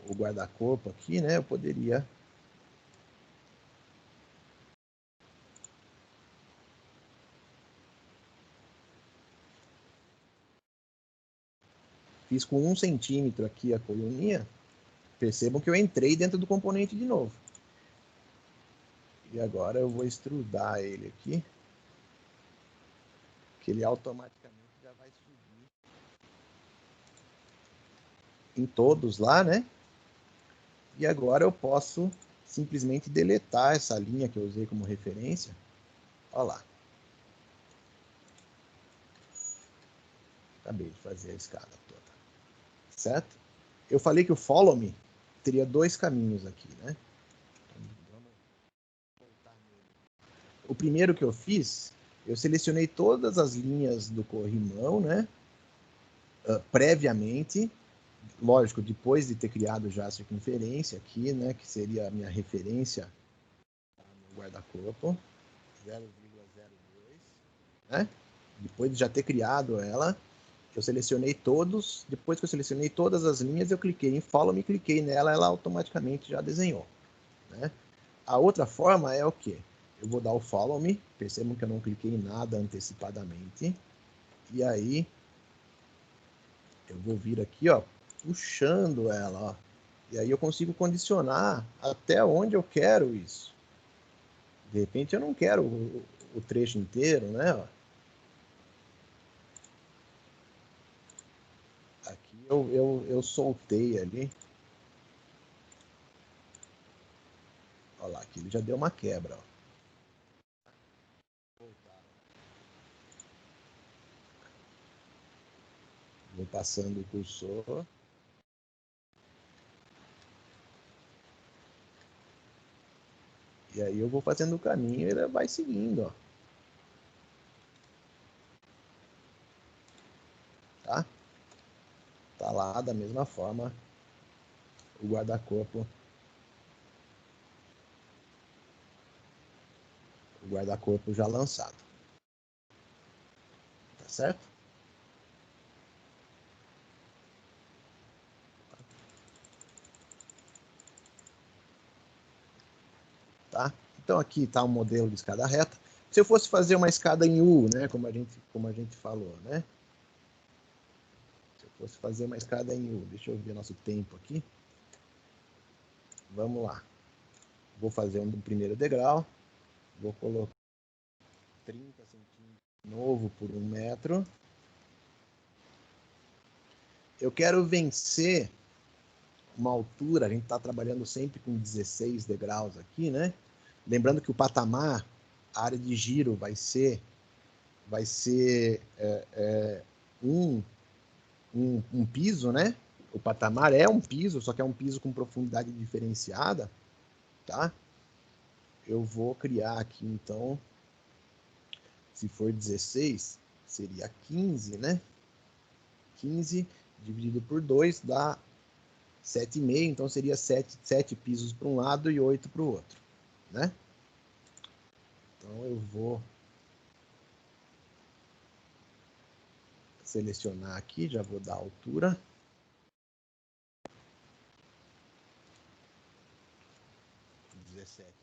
o guarda-corpo aqui, né, eu poderia. Fiz com 1 centímetro aqui a coluninha, percebam que eu entrei dentro do componente de novo. E agora eu vou extrudar ele aqui, que ele automaticamente já vai subir em todos lá, né? E agora eu posso simplesmente deletar essa linha que eu usei como referência. Olha lá. Acabei de fazer a escada toda. Certo? Eu falei que o Follow Me teria dois caminhos aqui, né? O primeiro que eu fiz, eu selecionei todas as linhas do corrimão, né? Previamente, lógico, depois de ter criado já a circunferência aqui, né? Que seria a minha referência no guarda-corpo, 0,02, né? Depois de já ter criado ela, eu selecionei todos. Depois que eu selecionei todas as linhas, eu cliquei em Follow Me, cliquei nela, ela automaticamente já desenhou, né? A outra forma é o quê? Eu vou dar o Follow Me, percebam que eu não cliquei em nada antecipadamente, e aí eu vou vir aqui, ó, puxando ela, ó, e aí eu consigo condicionar até onde eu quero isso. De repente eu não quero o trecho inteiro, né? Ó. Aqui eu soltei ali. Olha lá, aqui ele já deu uma quebra, ó. Vou passando o cursor. E aí eu vou fazendo o caminho e ele vai seguindo, ó. Tá? Tá lá da mesma forma o guarda-corpo. O guarda-corpo já lançado. Tá certo? Tá? Então aqui está o modelo de escada reta. Se eu fosse fazer uma escada em U, né, como a gente falou, né? Se eu fosse fazer uma escada em U, deixa eu ver nosso tempo aqui. Vamos lá. Vou fazer um primeiro degrau. Vou colocar 30 centímetros novo por 1 metro. Eu quero vencer uma altura, a gente está trabalhando sempre com 16 degraus aqui, né? Lembrando que o patamar, a área de giro vai ser um piso, né? O patamar é um piso, só que é um piso com profundidade diferenciada, tá? Eu vou criar aqui, então, se for 16, seria 15, né? 15 dividido por 2 dá 7,5, então seria 7 pisos para um lado e 8 para o outro, né? Então eu vou selecionar aqui, já vou dar a altura.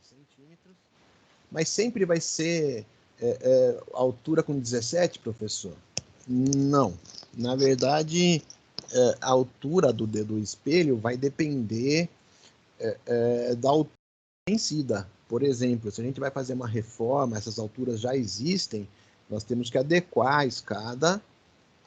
Centímetros. Mas sempre vai ser altura com 17, professor? Não. Na verdade, a altura do espelho vai depender da altura vencida. Por exemplo, se a gente vai fazer uma reforma, essas alturas já existem, nós temos que adequar a escada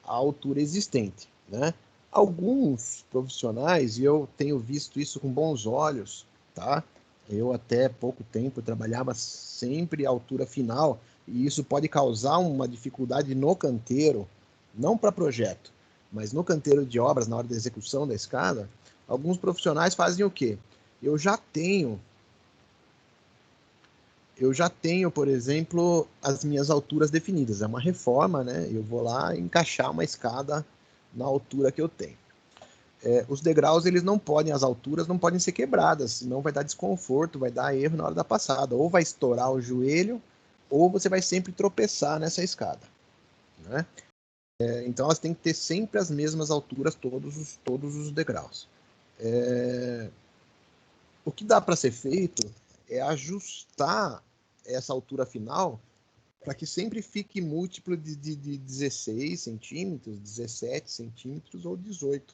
à altura existente, né? Alguns profissionais, e eu tenho visto isso com bons olhos, tá? Eu até pouco tempo trabalhava sempre à altura final, e isso pode causar uma dificuldade no canteiro, não para projeto, mas no canteiro de obras, na hora da execução da escada. Alguns profissionais fazem o quê? Eu já tenho, por exemplo, as minhas alturas definidas. É uma reforma, né? Eu vou lá encaixar uma escada na altura que eu tenho. Os degraus, eles não podem, as alturas não podem ser quebradas, senão vai dar desconforto, vai dar erro na hora da passada. Ou vai estourar o joelho, ou você vai sempre tropeçar nessa escada, né? Então elas têm que ter sempre as mesmas alturas, todos os degraus. O que dá para ser feito é ajustar essa altura final para que sempre fique múltiplo de 16 centímetros, 17 centímetros ou 18.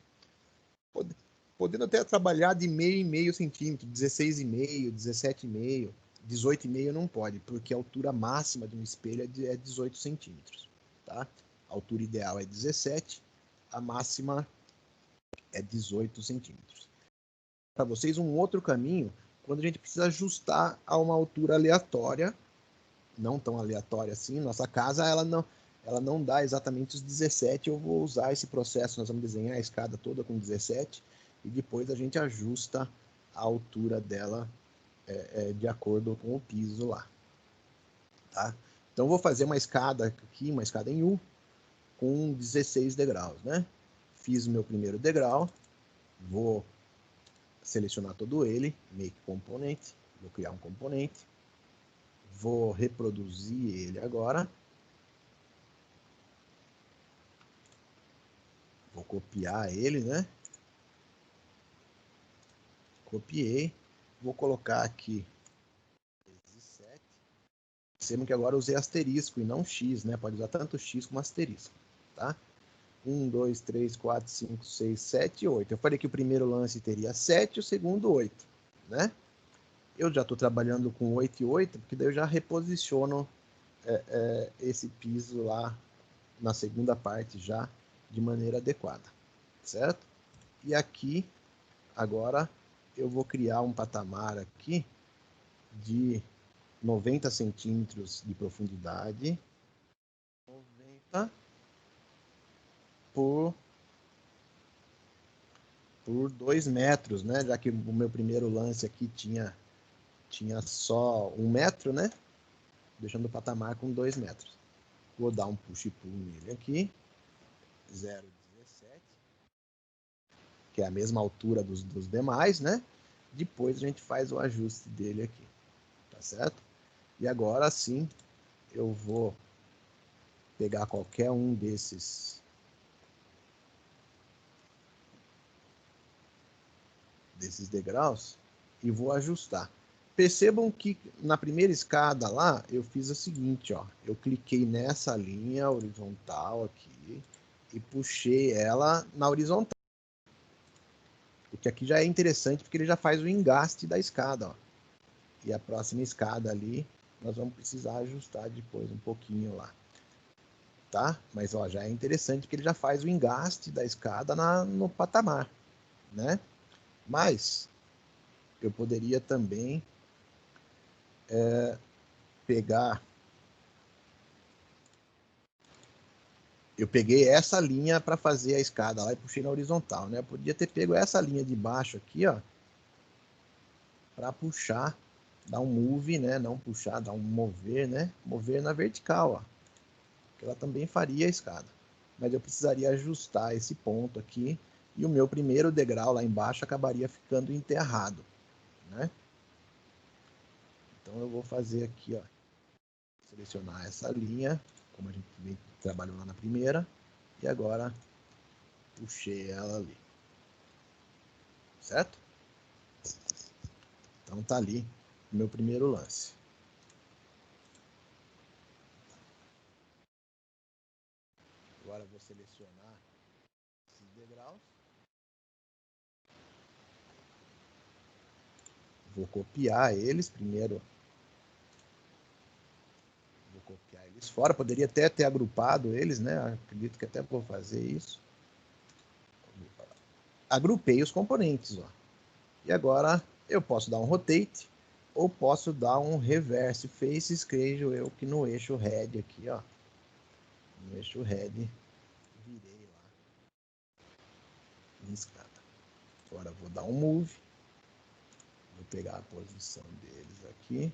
Podendo até trabalhar de meio em meio centímetro, 16,5, 17,5, 18,5 não pode, porque a altura máxima de um espelho é 18 centímetros. Tá? A altura ideal é 17, a máxima é 18 centímetros. Para vocês, um outro caminho, quando a gente precisa ajustar a uma altura aleatória, não tão aleatória assim, nossa casa ela não dá exatamente os 17, eu vou usar esse processo, nós vamos desenhar a escada toda com 17 e depois a gente ajusta a altura dela de acordo com o piso lá. Tá? Então vou fazer uma escada aqui, uma escada em U, com 16 degraus, né? Fiz o meu primeiro degrau, vou selecionar todo ele, Make Component, vou criar um componente, vou reproduzir ele agora. Vou copiar ele, né? Copiei. Vou colocar aqui 17. Percebam que agora eu usei asterisco e não X, né? Pode usar tanto X como asterisco, tá? 1, 2, 3, 4, 5, 6, 7, 8. Eu falei que o primeiro lance teria 7 e o segundo 8, né? Eu já estou trabalhando com 8 e 8, porque daí eu já reposiciono esse piso lá na segunda parte já de maneira adequada, certo? E aqui, agora, eu vou criar um patamar aqui de 90 centímetros de profundidade, 90 por 2 metros, né? Já que o meu primeiro lance aqui tinha tinha só 1 metro, né? Deixando o patamar com 2 metros. Vou dar um push-pull nele aqui, 0,17, que é a mesma altura dos demais, né? Depois a gente faz o ajuste dele aqui, tá certo? E agora sim, eu vou pegar qualquer um desses degraus e vou ajustar. Percebam que na primeira escada lá, eu fiz o seguinte, ó. Eu cliquei nessa linha horizontal aqui e puxei ela na horizontal. O que aqui já é interessante porque ele já faz o engaste da escada, ó. E a próxima escada ali, nós vamos precisar ajustar depois um pouquinho lá. Tá? Mas ó, já é interessante porque ele já faz o engaste da escada no patamar, né? Mas eu poderia também pegar... Eu peguei essa linha para fazer a escada lá e puxei na horizontal, né? Eu podia ter pego essa linha de baixo aqui, ó, para puxar, dar um move, né? Não puxar, dar um mover, né? Mover na vertical, ó. Que ela também faria a escada. Mas eu precisaria ajustar esse ponto aqui e o meu primeiro degrau lá embaixo acabaria ficando enterrado, né? Então eu vou fazer aqui, ó, selecionar essa linha, como a gente trabalhou lá na primeira, e agora puxei ela ali, certo? Então tá ali o meu primeiro lance. Agora eu vou selecionar esses degraus, vou copiar eles primeiro. Vou copiar eles fora, poderia até ter agrupado eles, né? Acredito que até vou fazer isso. Agrupei os componentes, ó. E agora eu posso dar um rotate ou posso dar um reverse face, creio eu que no eixo head aqui, ó. No eixo head, virei lá em escada. Agora vou dar um move. Vou pegar a posição deles aqui.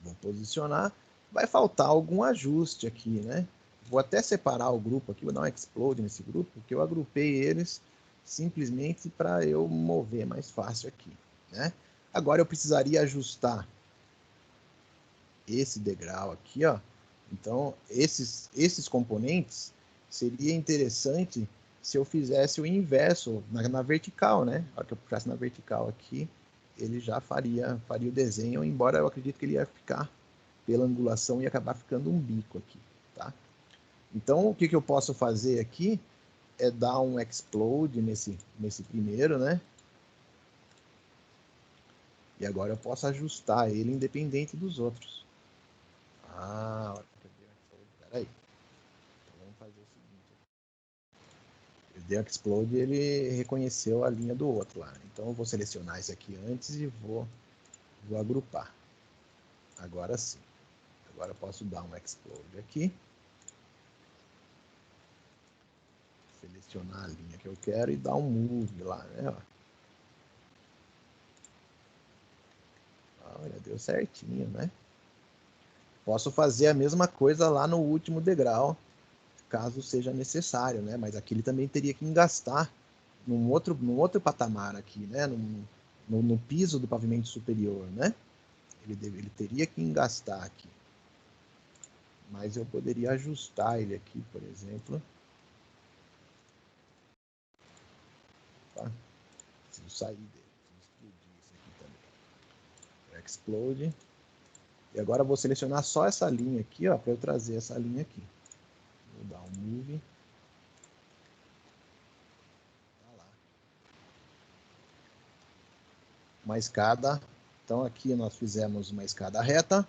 Vou posicionar. Vai faltar algum ajuste aqui, né? Vou até separar o grupo aqui, vou dar um explode nesse grupo, porque eu agrupei eles simplesmente para eu mover mais fácil aqui, né? Agora eu precisaria ajustar esse degrau aqui, ó. Então, esses componentes, seria interessante se eu fizesse o inverso na vertical, né? A hora que eu puxasse na vertical aqui, ele já faria o desenho, embora eu acredito que ele ia ficar pela angulação e acabar ficando um bico aqui, tá? Então, o que eu posso fazer aqui é dar um explode nesse primeiro, né? E agora eu posso ajustar ele independente dos outros. Ah, peraí. Então, vamos fazer o seguinte. Eu dei explode e ele reconheceu a linha do outro lá. Então, eu vou selecionar esse aqui antes e vou agrupar. Agora sim. Agora eu posso dar um explode aqui. Selecionar a linha que eu quero e dar um move lá, né? Olha, deu certinho, né? Posso fazer a mesma coisa lá no último degrau, caso seja necessário, né? Mas aqui ele também teria que engastar num outro patamar aqui, né? No piso do pavimento superior, né? Ele teria que engastar aqui. Mas eu poderia ajustar ele aqui, por exemplo. Tá? Preciso sair dele. Preciso explodir isso aqui também. Explode. E agora eu vou selecionar só essa linha aqui, ó, para eu trazer essa linha aqui. Vou dar um move. Tá lá. Uma escada. Então aqui nós fizemos uma escada reta,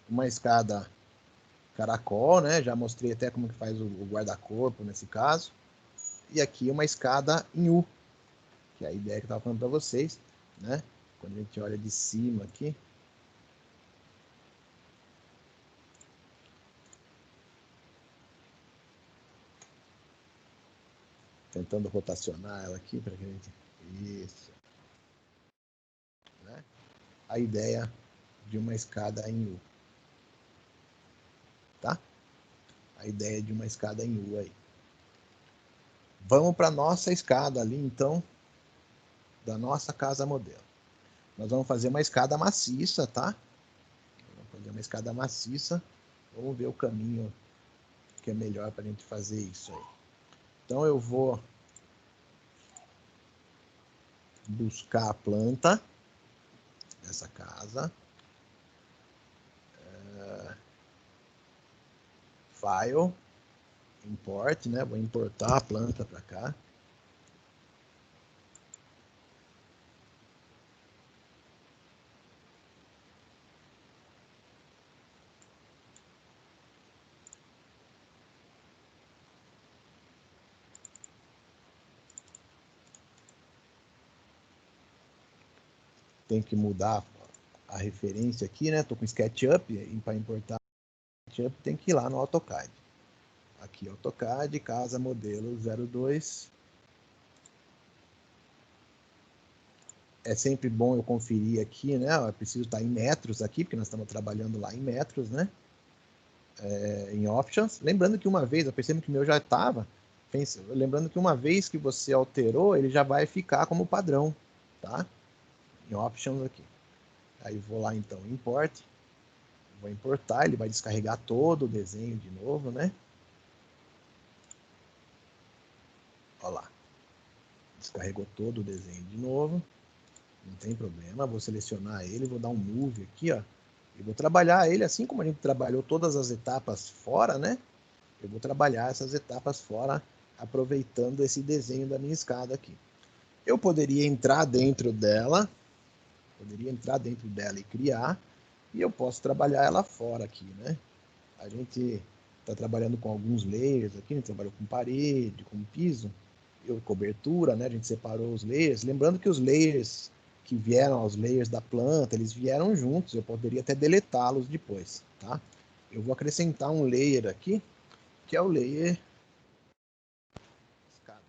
uma escada caracol, né? Já mostrei até como que faz o guarda-corpo nesse caso. E aqui uma escada em U, que é a ideia que eu estava falando para vocês, né? Quando a gente olha de cima aqui, Tentando rotacionar ela aqui para que a gente... Isso. Né? A ideia de uma escada em U. Tá? A ideia de uma escada em U aí. Vamos para a nossa escada ali, então, da nossa casa modelo. Nós vamos fazer uma escada maciça, tá? Vamos fazer uma escada maciça. Vamos ver o caminho que é melhor para a gente fazer isso aí. Então eu vou buscar a planta dessa casa. File, import, né? Vou importar a planta para cá. Tem que mudar a referência aqui, né? Tô com SketchUp e para importar SketchUp tem que ir lá no AutoCAD. Aqui AutoCAD, casa modelo 02. É sempre bom eu conferir aqui, né? Eu preciso estar em metros aqui, porque nós estamos trabalhando lá em metros, né? Em Options. Lembrando que uma vez, eu percebo que o meu já estava, lembrando que uma vez que você alterou, ele já vai ficar como padrão, tá? Em Options aqui. Aí vou lá então, Import. Vou importar, ele vai descarregar todo o desenho de novo, né? Olha lá. Descarregou todo o desenho de novo. Não tem problema, vou selecionar ele, vou dar um Move aqui, ó. E vou trabalhar ele, assim como a gente trabalhou todas as etapas fora, né? Eu vou trabalhar essas etapas fora, aproveitando esse desenho da minha escada aqui. Eu poderia entrar dentro dela, e criar, e eu posso trabalhar ela fora aqui, né? A gente está trabalhando com alguns layers aqui, a gente trabalhou com parede, com piso, cobertura, né? A gente separou os layers. Lembrando que os layers que vieram aos layers da planta, eles vieram juntos, eu poderia até deletá-los depois, tá? Eu vou acrescentar um layer aqui, que é o layer escada.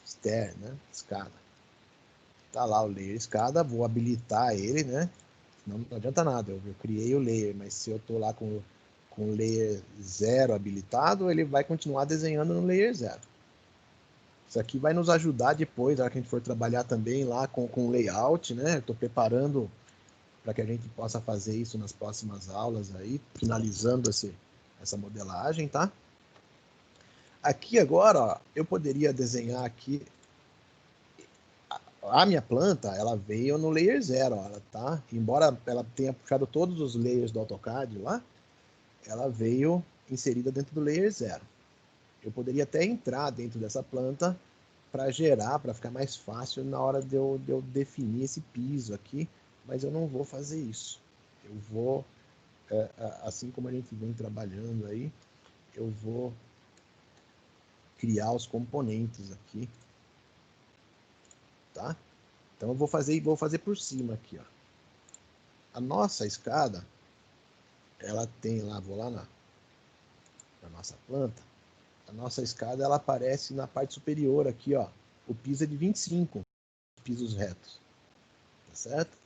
Stair, né? Escada. Tá lá o layer escada, vou habilitar ele, né? Não adianta nada, eu criei o layer, mas se eu tô lá com o layer 0 habilitado, ele vai continuar desenhando no layer 0. Isso aqui vai nos ajudar depois, na hora que a gente for trabalhar também lá com layout, né? Estou preparando para que a gente possa fazer isso nas próximas aulas aí, finalizando essa modelagem, tá? Aqui agora, ó, eu poderia desenhar aqui a minha planta, ela veio no layer 0, ó, ela tá, embora ela tenha puxado todos os layers do AutoCAD lá, ela veio inserida dentro do layer 0. Eu poderia até entrar dentro dessa planta para gerar, para ficar mais fácil na hora de eu definir esse piso aqui, mas eu não vou fazer isso. Eu vou, assim como a gente vem trabalhando aí, eu vou criar os componentes aqui, tá? Então eu vou fazer por cima aqui, ó. A nossa escada, ela tem lá, vou lá na nossa planta, a nossa escada ela aparece na parte superior aqui, ó. O piso é de 25 pisos retos, tá certo?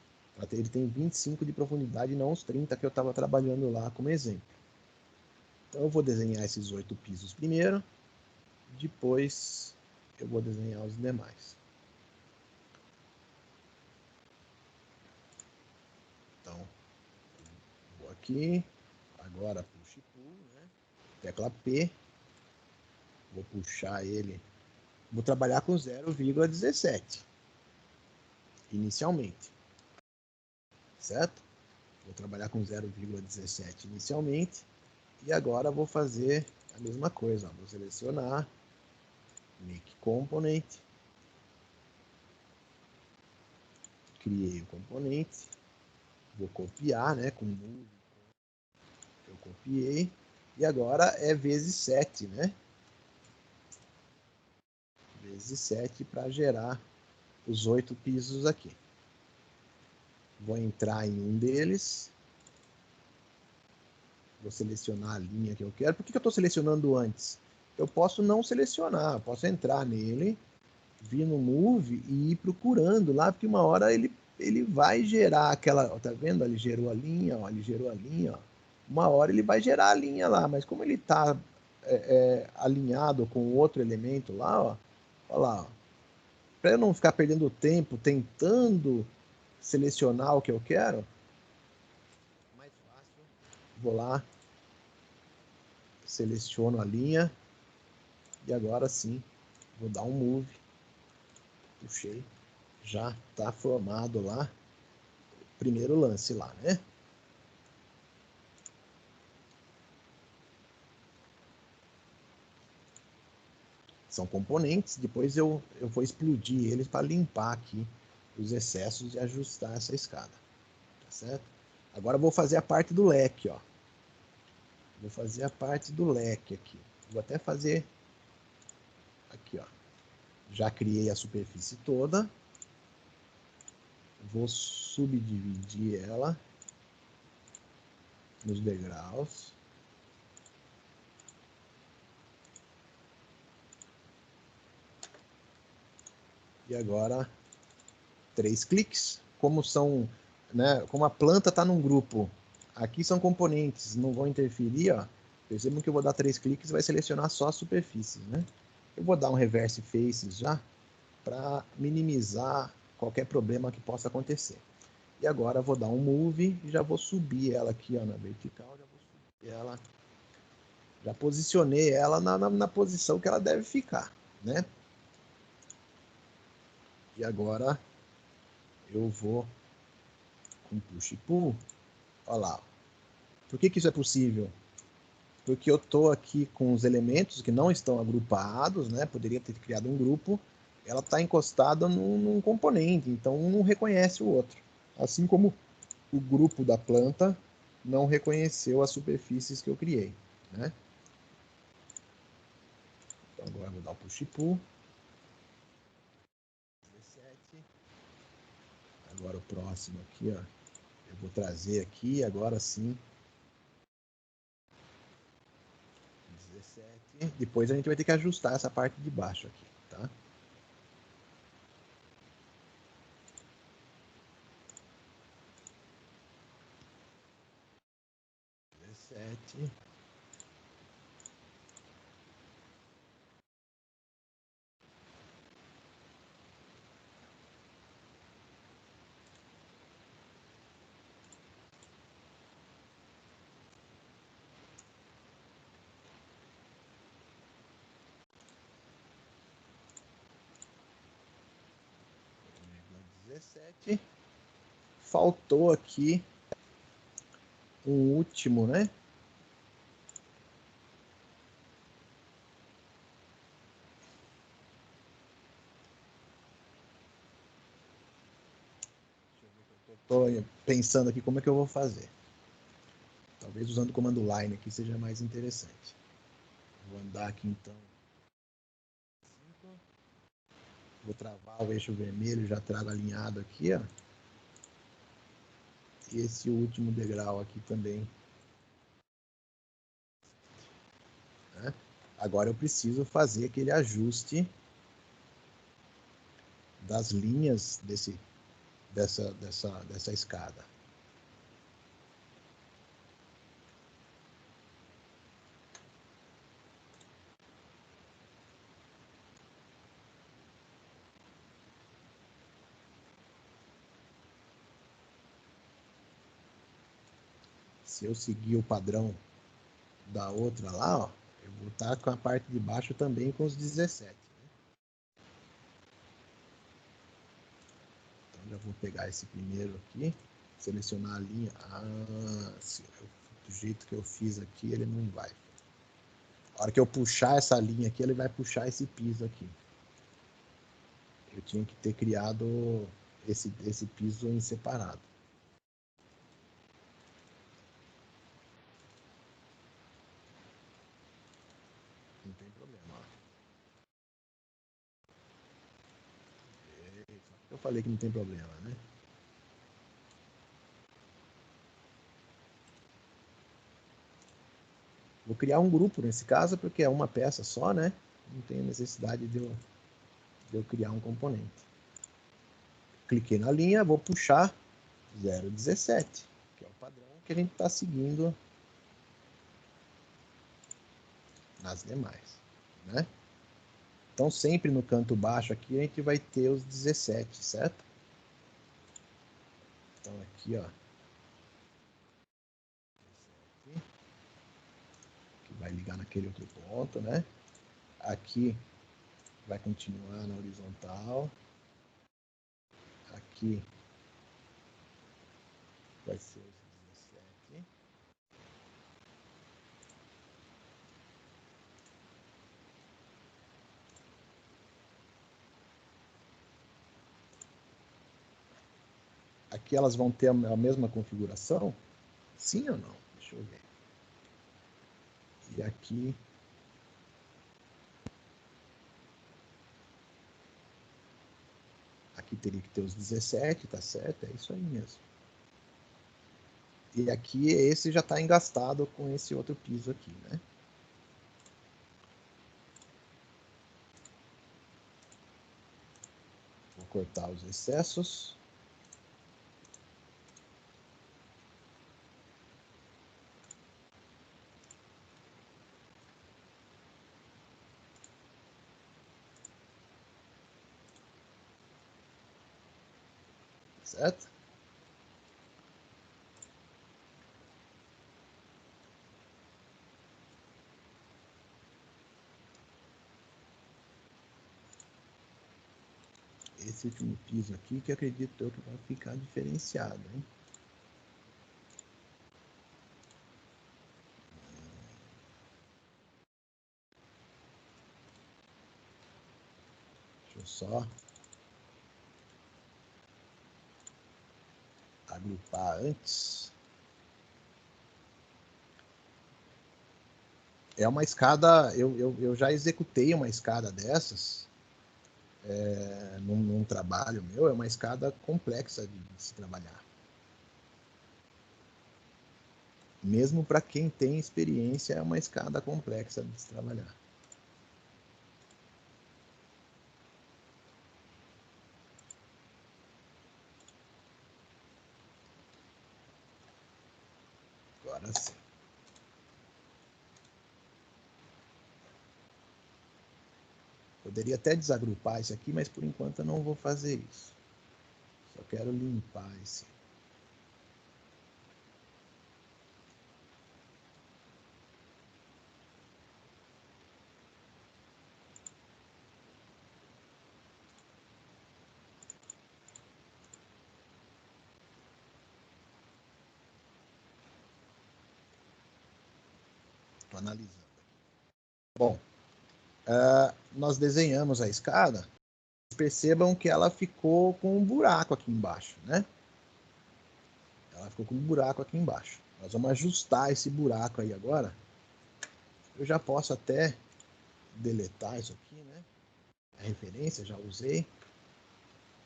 Ele tem 25 de profundidade, não os 30 que eu estava trabalhando lá como exemplo. Então eu vou desenhar esses 8 pisos primeiro, depois eu vou desenhar os demais. Então, vou aqui, agora push e pull, né? Tecla P, vou puxar ele, vou trabalhar com 0,17 inicialmente, certo? Vou trabalhar com 0,17 inicialmente e agora vou fazer a mesma coisa, ó. Vou selecionar, Make Component, criei o componente, vou copiar, né, com Move, eu copiei, e agora é vezes 7, né? Vezes 7 para gerar os 8 pisos aqui. Vou entrar em um deles, Vou selecionar a linha que eu quero. Por que eu estou selecionando antes? Eu posso não selecionar, posso entrar nele, vir no Move e ir procurando lá, porque uma hora ele vai gerar aquela... Tá vendo? Ele gerou a linha, ó, ele gerou a linha. Ó. Uma hora ele vai gerar a linha lá, mas como ele está alinhado com outro elemento lá, ó, olha lá, para eu não ficar perdendo tempo tentando selecionar o que eu quero, mais fácil, vou lá, seleciono a linha e agora sim vou dar um move, puxei, já está formado lá o primeiro lance lá, né? São componentes, depois eu vou explodir eles para limpar aqui os excessos e ajustar essa escada, tá certo? Agora eu vou fazer a parte do leque, ó. Vou fazer a parte do leque aqui. Vou até fazer aqui, ó. Já criei a superfície toda. Vou subdividir ela nos degraus. E agora 3 cliques. Como são, né? Como a planta está num grupo, aqui são componentes, não vão interferir, ó. Percebam que eu vou dar 3 cliques e vai selecionar só as superfícies, né? Eu vou dar um reverse faces já para minimizar qualquer problema que possa acontecer. E agora vou dar um move e já vou subir ela aqui, ó, na vertical, já vou subir ela, já posicionei ela na posição que ela deve ficar, né? E agora eu vou com push e pull, olha lá. Por que isso é possível? Porque eu estou aqui com os elementos que não estão agrupados, né? Poderia ter criado um grupo, ela está encostada num componente, então um não reconhece o outro. Assim como o grupo da planta não reconheceu as superfícies que eu criei, né? Então agora eu vou dar o push e pull. 17. Agora o próximo aqui, ó. Eu vou trazer aqui, agora sim. 17. Depois a gente vai ter que ajustar essa parte de baixo aqui, tá? 17. Faltou aqui um último, né? Estou pensando aqui como é que eu vou fazer. Talvez usando o comando line aqui seja mais interessante. Vou andar aqui então. Vou travar o eixo vermelho, já trago alinhado aqui, ó. E esse último degrau aqui também. Né? Agora eu preciso fazer aquele ajuste das linhas dessa escada. Se eu seguir o padrão da outra lá, ó, eu vou estar com a parte de baixo também com os 17. Né? Então já vou pegar esse primeiro aqui, selecionar a linha. Do jeito que eu fiz aqui, ele não vai. A hora que eu puxar essa linha aqui, ele vai puxar esse piso aqui. Eu tinha que ter criado esse piso em separado. Não tem problema. Eu falei que não tem problema, né? Vou criar um grupo nesse caso, porque é uma peça só, né? Não tem necessidade de eu criar um componente. Cliquei na linha, vou puxar 0,17, que é o padrão que a gente está seguindo nas demais, né? Então, sempre no canto baixo aqui, a gente vai ter os 17, certo? Então, aqui, ó. Que vai ligar naquele outro ponto, né? Aqui vai continuar na horizontal. Aqui vai ser os 17. Aqui elas vão ter a mesma configuração? Sim ou não? Deixa eu ver. E aqui... Aqui teria que ter os 17, tá certo? É isso aí mesmo. E aqui esse já está engastado com esse outro piso aqui, né? Vou cortar os excessos. Certo? Esse último piso aqui que acredito eu que vai ficar diferenciado, hein? Deixa eu só agrupar antes. É uma escada, eu já executei uma escada dessas num trabalho meu, é uma escada complexa de se trabalhar. Mesmo para quem tem experiência, é uma escada complexa de se trabalhar. Agora sim. Poderia até desagrupar isso aqui, mas por enquanto eu não vou fazer isso. Só quero limpar esse. Estou analisando. Bom, nós desenhamos a escada. Percebam que ela ficou com um buraco aqui embaixo, né? Ela ficou com um buraco aqui embaixo. Nós vamos ajustar esse buraco aí agora. Eu já posso até deletar isso aqui, né? A referência já usei.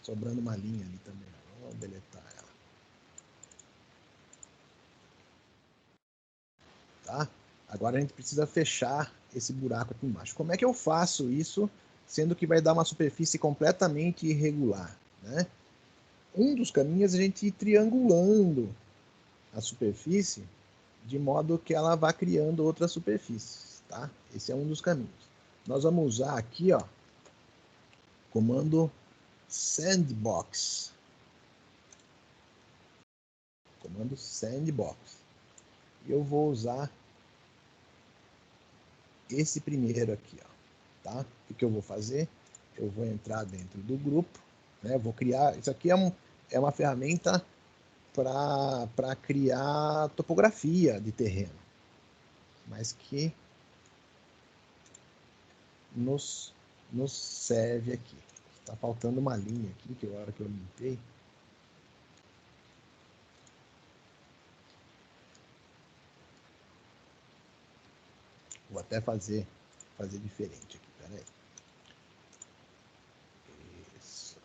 Sobrando uma linha ali também. Vamos deletar ela. Tá? Agora a gente precisa fechar esse buraco aqui embaixo. Como é que eu faço isso, sendo que vai dar uma superfície completamente irregular, né? Um dos caminhos é a gente ir triangulando a superfície de modo que ela vá criando outras superfícies, tá? Esse é um dos caminhos. Nós vamos usar aqui, ó, comando sandbox. Comando sandbox. E eu vou usar esse primeiro aqui, ó, tá? O que eu vou fazer? Eu vou entrar dentro do grupo, né? Vou criar. Isso aqui é uma ferramenta para criar topografia de terreno, mas que nos serve aqui. Está faltando uma linha aqui, que é a hora que eu limpei. Vou até fazer diferente aqui, peraí. Isso.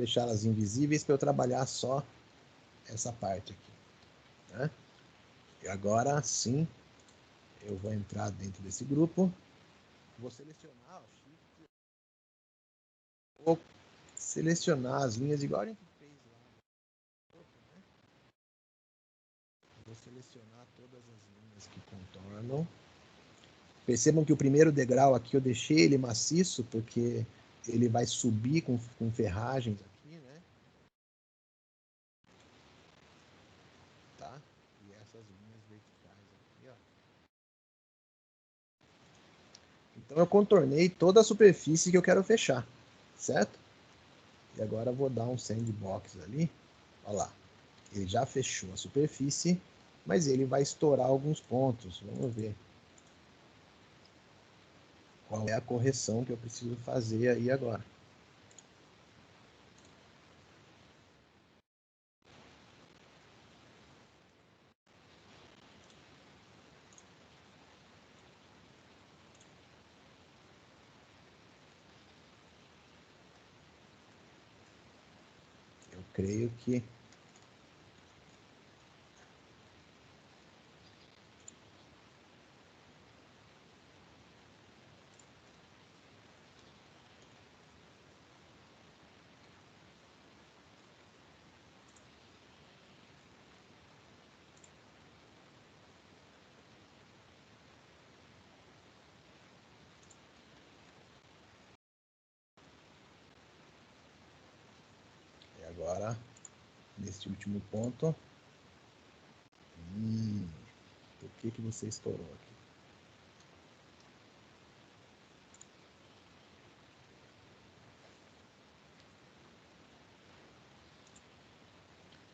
deixá-las invisíveis para eu trabalhar só essa parte aqui, né? E agora sim, eu vou entrar dentro desse grupo, vou selecionar o Shift, vou selecionar as linhas igual a gente fez lá no outro, né? Vou selecionar todas as linhas que contornam. Percebam que o primeiro degrau aqui eu deixei ele maciço, porque ele vai subir com ferragens aqui, né? Tá? E essas linhas verticais aqui, ó. Então eu contornei toda a superfície que eu quero fechar, certo? E agora eu vou dar um sandbox ali. Olha lá. Ele já fechou a superfície, mas ele vai estourar alguns pontos. Vamos ver qual é a correção que eu preciso fazer aí agora. Eu creio que agora, nesse último ponto, por que você estourou aqui?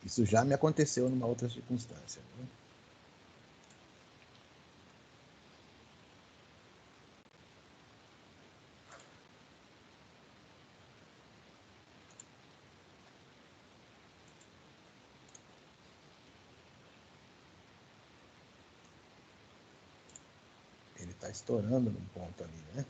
Isso já me aconteceu numa outra circunstância, né? Ele está estourando num ponto ali, né?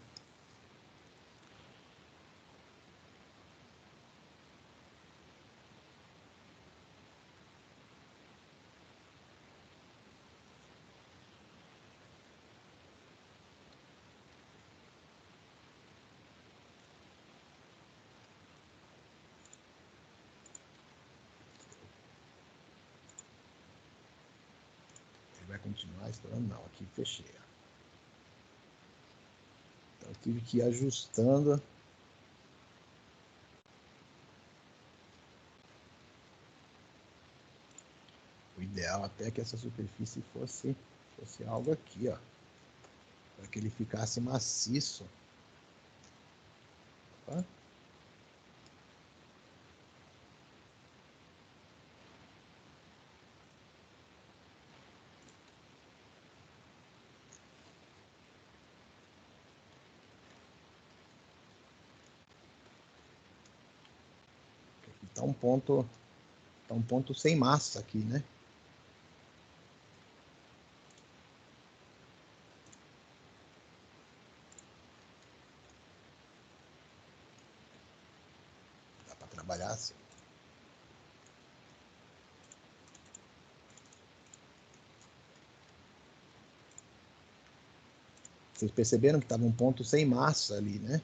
Ele vai continuar estourando? Não, aqui fechei. Então eu tive que ir ajustando. O ideal até é que essa superfície fosse algo aqui, ó, para que ele ficasse maciço. Opa. Aqui tá um ponto sem massa aqui, né? Dá para trabalhar assim. Vocês perceberam que estava um ponto sem massa ali, né?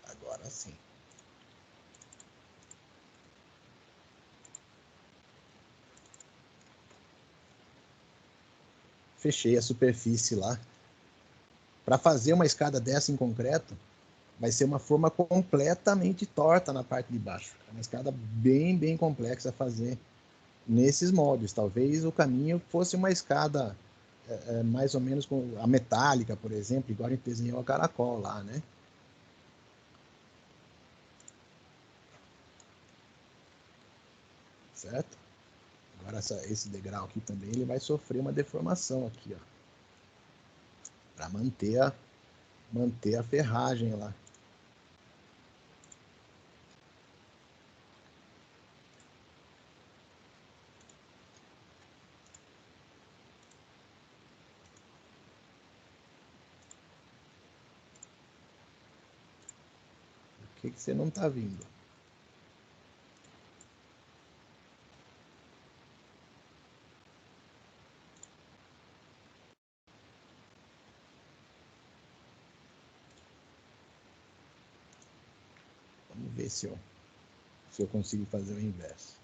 Agora sim. Fechei a superfície lá. Para fazer uma escada dessa em concreto, vai ser uma forma completamente torta na parte de baixo. É uma escada bem complexa a fazer nesses moldes. Talvez o caminho fosse uma escada mais ou menos com a metálica, por exemplo, igual a gente desenhou a caracol lá, né? certo? Agora esse degrau aqui também ele vai sofrer uma deformação aqui, ó, para manter a ferragem lá. Por que você não está vindo? Vamos ver se eu consigo fazer o inverso.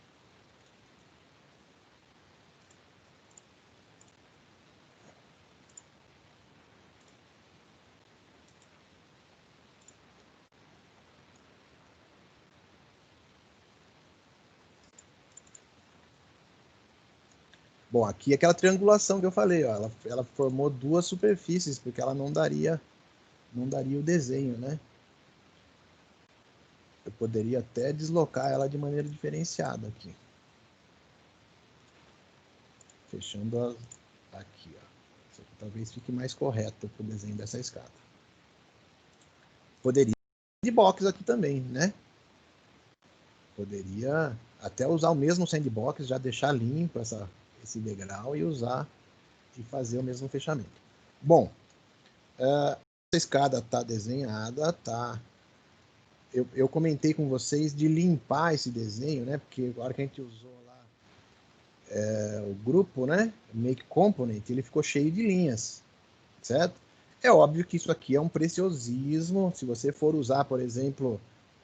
Bom, aqui é aquela triangulação que eu falei, ó, ela formou duas superfícies, porque ela não daria o desenho, né? Eu poderia até deslocar ela de maneira diferenciada aqui. Fechando aqui, ó. Isso aqui talvez fique mais correto para o desenho dessa escada. Poderia de box aqui também, né? Poderia até usar o mesmo sandbox, já deixar limpo esse degrau e usar e fazer o mesmo fechamento. Bom, essa escada está desenhada, tá? Eu comentei com vocês de limpar esse desenho, né? Porque a hora que a gente usou lá o grupo, né? Make Component, ele ficou cheio de linhas, certo? É óbvio que isso aqui é um preciosismo. Se você for usar, por exemplo,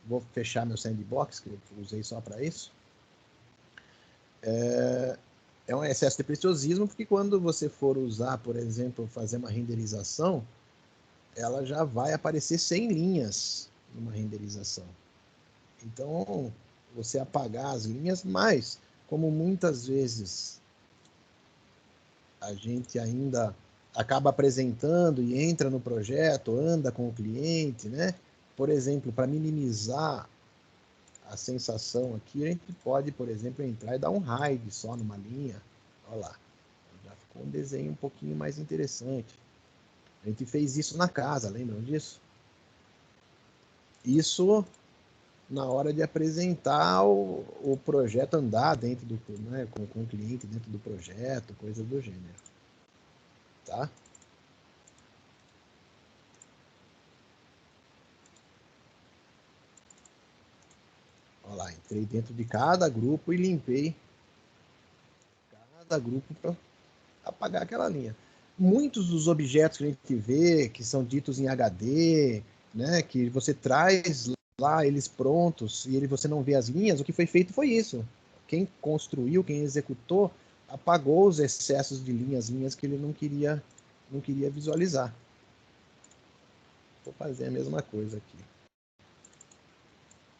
vou fechar meu sandbox, que eu usei só para isso. É um excesso de preciosismo, porque quando você for usar, por exemplo, fazer uma renderização, ela já vai aparecer sem linhas numa renderização. Então, você apagar as linhas, mas como muitas vezes a gente ainda acaba apresentando e entra no projeto, anda com o cliente, né? Por exemplo, para minimizar a sensação aqui, a gente pode, por exemplo, entrar e dar um hide só numa linha. Olha lá, já ficou um desenho um pouquinho mais interessante. A gente fez isso na casa, lembram disso? Isso na hora de apresentar o projeto, andar dentro do, né, com o cliente dentro do projeto, coisa do gênero, tá? Olha lá, entrei dentro de cada grupo e limpei cada grupo para apagar aquela linha. Muitos dos objetos que a gente vê, que são ditos em HD, né, que você traz lá eles prontos e você não vê as linhas, o que foi feito foi isso. Quem construiu, quem executou, apagou os excessos de linhas que ele não queria visualizar. Vou fazer a mesma coisa aqui.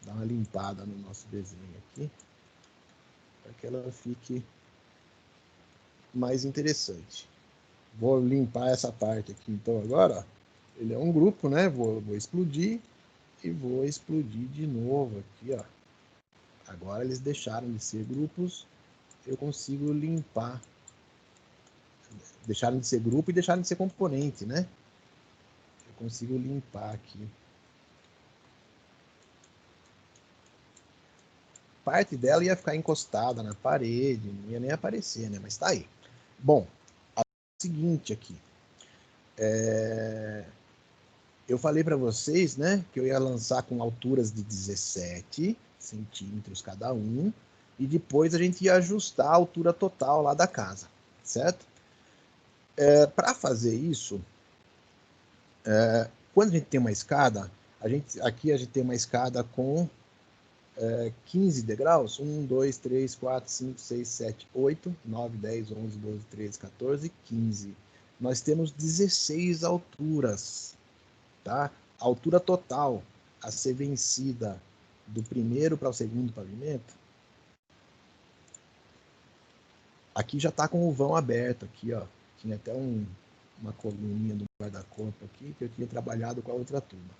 Dar uma limpada no nosso desenho aqui, para que ela fique mais interessante. Vou limpar essa parte aqui, então, agora. Ele é um grupo, né? Vou explodir e vou explodir de novo aqui, ó. Agora eles deixaram de ser grupos, eu consigo limpar. Deixaram de ser grupo e deixaram de ser componente, né? Eu consigo limpar aqui. Parte dela ia ficar encostada na parede, não ia nem aparecer, né? Mas tá aí. Bom, é o seguinte aqui. Eu falei para vocês, né, que eu ia lançar com alturas de 17 centímetros cada um, e depois a gente ia ajustar a altura total lá da casa, certo? Para fazer isso, quando a gente tem uma escada, aqui a gente tem uma escada com 15 degraus, 1, 2, 3, 4, 5, 6, 7, 8, 9, 10, 11, 12, 13, 14, 15. Nós temos 16 alturas, tá? A altura total a ser vencida do primeiro para o segundo pavimento, aqui já está com o vão aberto aqui, ó. Tinha até uma coluninha do guarda-corpo aqui que eu tinha trabalhado com a outra turma,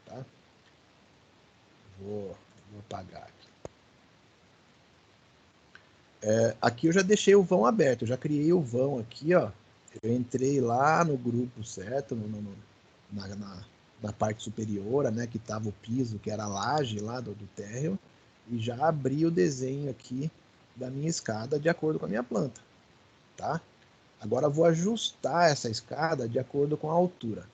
tá? Vou apagar aqui. Aqui eu já deixei o vão aberto, eu já criei o vão aqui, ó. Eu entrei lá no grupo certo, na parte superior, né, que estava o piso, que era a laje lá do térreo, e já abri o desenho aqui da minha escada de acordo com a minha planta, tá? Agora eu vou ajustar essa escada de acordo com a altura.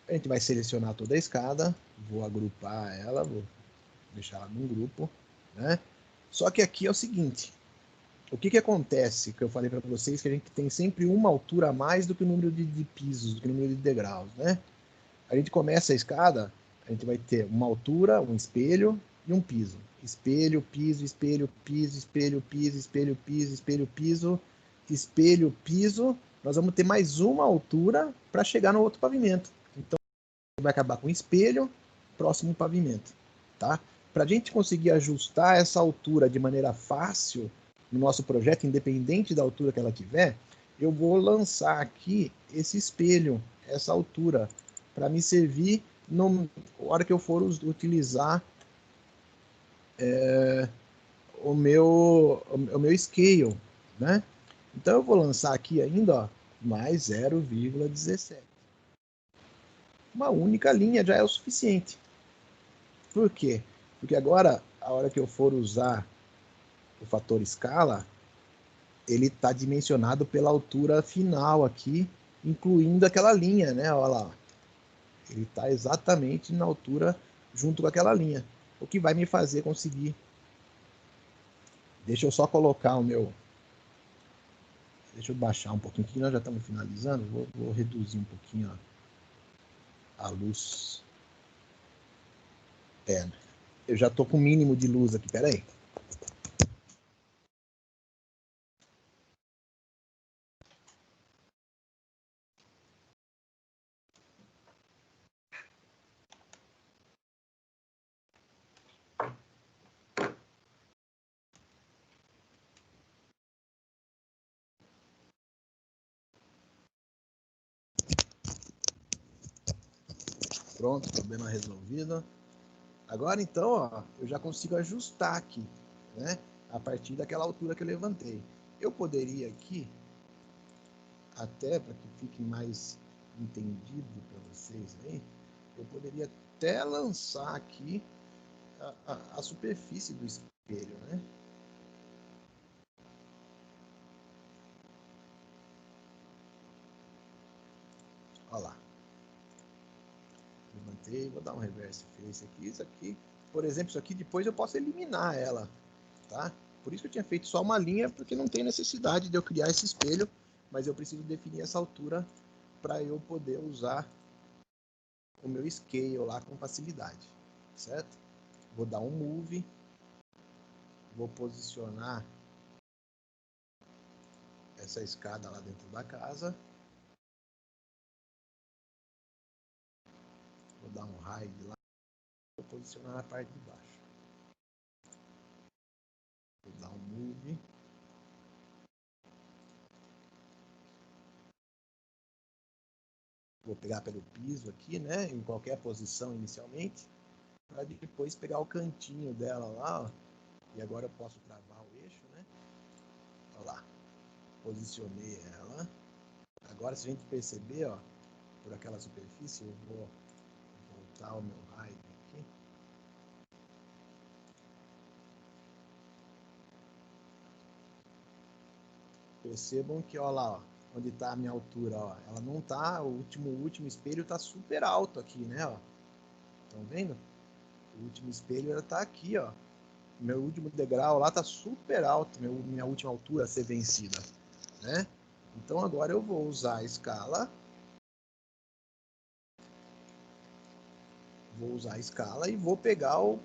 A gente vai selecionar toda a escada, vou agrupar ela, vou deixar ela num grupo, né? Só que aqui é o seguinte, o que acontece, que eu falei para vocês, que a gente tem sempre uma altura a mais do que o número de pisos, do que o número de degraus, né? A gente começa a escada, a gente vai ter uma altura, um espelho e um piso. Espelho, piso, espelho, piso, espelho, piso, espelho, piso, espelho, piso, espelho, piso. Nós vamos ter mais uma altura para chegar no outro pavimento. Então, vai acabar com espelho, próximo pavimento, tá? Para a gente conseguir ajustar essa altura de maneira fácil no nosso projeto, independente da altura que ela tiver, eu vou lançar aqui esse espelho, essa altura, para me servir na hora que eu for utilizar o meu scale, né? Então eu vou lançar aqui ainda, ó, mais 0,17. Uma única linha já é o suficiente. Por quê? Porque agora, a hora que eu for usar o fator escala, ele está dimensionado pela altura final aqui, incluindo aquela linha, né? Olha lá. Ele está exatamente na altura junto com aquela linha. O que vai me fazer conseguir. Deixa eu só colocar o meu. Deixa eu baixar um pouquinho aqui, nós já estamos finalizando. Vou reduzir um pouquinho a luz. Eu já estou com o mínimo de luz aqui, peraí. Pronto, problema resolvido. Agora então, ó, eu já consigo ajustar aqui, né? A partir daquela altura que eu levantei. Eu poderia aqui, até para que fique mais entendido para vocês aí, eu poderia até lançar aqui a superfície do espelho, né? Olha lá. Levantei, vou dar um reverse face aqui. Isso aqui, por exemplo, isso aqui depois eu posso eliminar ela, tá? Por isso que eu tinha feito só uma linha, porque não tem necessidade de eu criar esse espelho, mas eu preciso definir essa altura para eu poder usar o meu scale lá com facilidade, certo? Vou dar um move, vou posicionar essa escada lá dentro da casa, vou dar um hide lá, vou posicionar na parte de baixo, vou dar um move, vou pegar pelo piso aqui, né, em qualquer posição inicialmente, para depois pegar o cantinho dela lá, ó, e agora eu posso travar o eixo, né, olha lá, posicionei ela, agora se a gente perceber, ó, por aquela superfície, eu vou voltar o meu hide aqui, percebam que, ó lá, ó, onde está a minha altura, ó, ela não tá, o último espelho tá super alto aqui, né, ó, estão vendo? O último espelho ela tá aqui, ó, meu último degrau lá tá super alto, minha última altura a ser vencida, né? Então agora eu vou usar a escala, e vou pegar o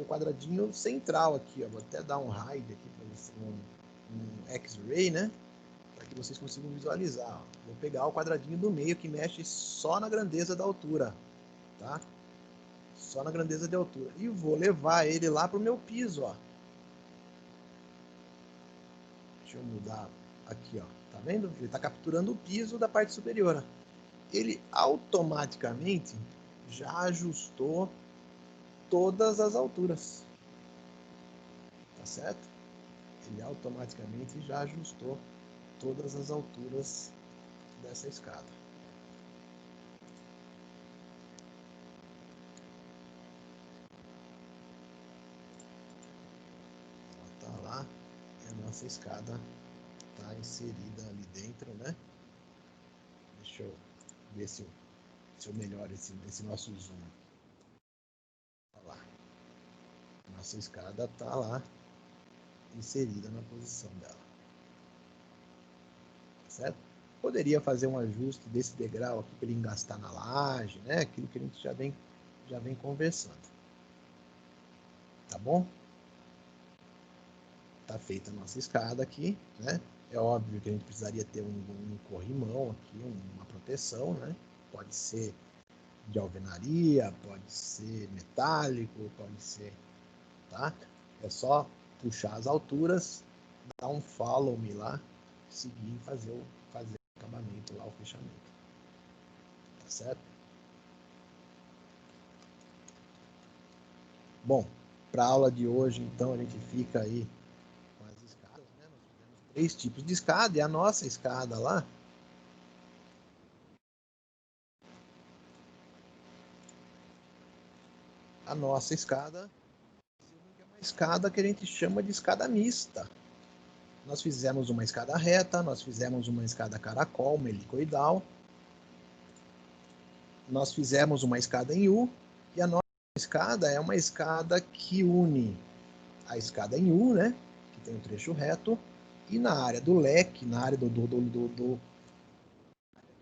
quadradinho central aqui, ó, vou até dar um hide aqui para você, um X-ray, né? Para que vocês consigam visualizar. Ó. Vou pegar o quadradinho do meio que mexe só na grandeza da altura, tá? Só na grandeza de altura. E vou levar ele lá pro meu piso, ó. Deixa eu mudar aqui, ó. Tá vendo? Ele está capturando o piso da parte superior. Ó. Ele automaticamente já ajustou todas as alturas. Tá certo? ele automaticamente já ajustou todas as alturas dessa escada. Ela tá lá e a nossa escada tá inserida ali dentro, né? Deixa eu ver se eu melhoro esse nosso zoom. Olha lá. Nossa escada tá lá inserida na posição dela. Certo? Poderia fazer um ajuste desse degrau aqui para ele engastar na laje, né? Aquilo que a gente já vem conversando. Tá bom? Tá feita a nossa escada aqui, né? É óbvio que a gente precisaria ter um corrimão aqui, uma proteção, né? Pode ser de alvenaria, pode ser metálico, pode ser, tá? É só puxar as alturas, dar um follow me lá, seguir e fazer o acabamento lá, o fechamento. Tá certo? Bom, para a aula de hoje, então, a gente fica aí com as escadas, né? Nós fizemos 3 tipos de escada e a nossa escada lá, é uma escada que a gente chama de escada mista. Nós fizemos uma escada reta, nós fizemos uma escada caracol, uma helicoidal, nós fizemos uma escada em U, e a nossa escada é uma escada que une a escada em U, né, que tem um trecho reto, e na área do leque, na área do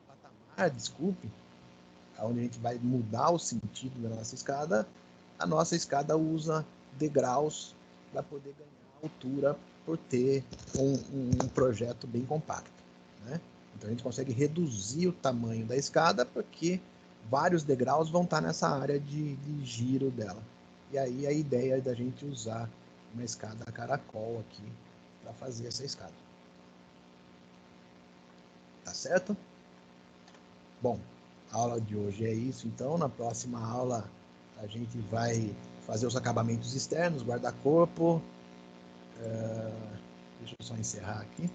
patamar, desculpe, onde a gente vai mudar o sentido da nossa escada, a nossa escada usa degraus para poder ganhar altura por ter um projeto bem compacto, né? Então a gente consegue reduzir o tamanho da escada porque vários degraus vão estar nessa área de giro dela. E aí a ideia é da gente usar uma escada caracol aqui para fazer essa escada. Tá certo? Bom, a aula de hoje é isso, então na próxima aula a gente vai fazer os acabamentos externos, guarda-corpo. Deixa eu só encerrar aqui.